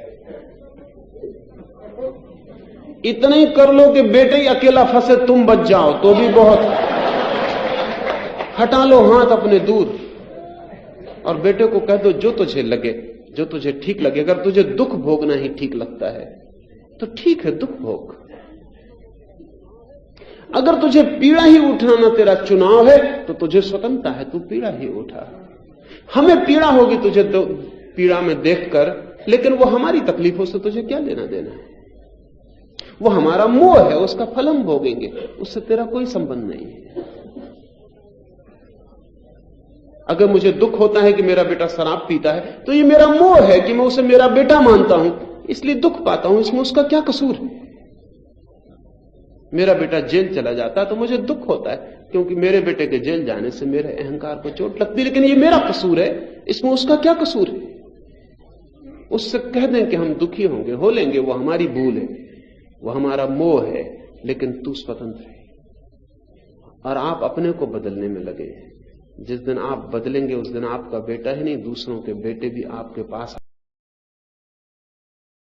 इतना ही कर लो कि बेटे ही अकेला फंसे, तुम बच जाओ तो भी बहुत। हटा लो हाथ अपने दूर और बेटे को कह दो जो तुझे लगे, जो तुझे ठीक लगे। अगर तुझे दुख भोगना ही ठीक लगता है तो ठीक है, दुख भोग। अगर तुझे पीड़ा ही उठाना तेरा चुनाव है तो तुझे स्वतंत्रता है, तू पीड़ा ही उठा। हमें पीड़ा होगी तुझे पीड़ा में देखकर, लेकिन वो हमारी तकलीफों से तुझे क्या लेना देना है? वो हमारा मोह है, उसका फल हम भोगेंगे, उससे तेरा कोई संबंध नहीं है। अगर मुझे दुख होता है कि मेरा बेटा शराब पीता है तो ये मेरा मोह है कि मैं उसे मेरा बेटा मानता हूं, इसलिए दुख पाता हूं। इसमें उसका क्या कसूर है? मेरा बेटा जेल चला जाता तो मुझे दुख होता है क्योंकि मेरे बेटे के जेल जाने से मेरे अहंकार को चोट लगती, लेकिन ये मेरा कसूर है, इसमें उसका क्या कसूर है? उससे कह दें कि हम दुखी होंगे, हो लेंगे, वो हमारी भूल है, वो हमारा मोह है, लेकिन तू स्वतंत्र है। और आप अपने को बदलने में लगे हैं। जिस दिन आप बदलेंगे उस दिन आपका बेटा ही नहीं, दूसरों के बेटे भी आपके पास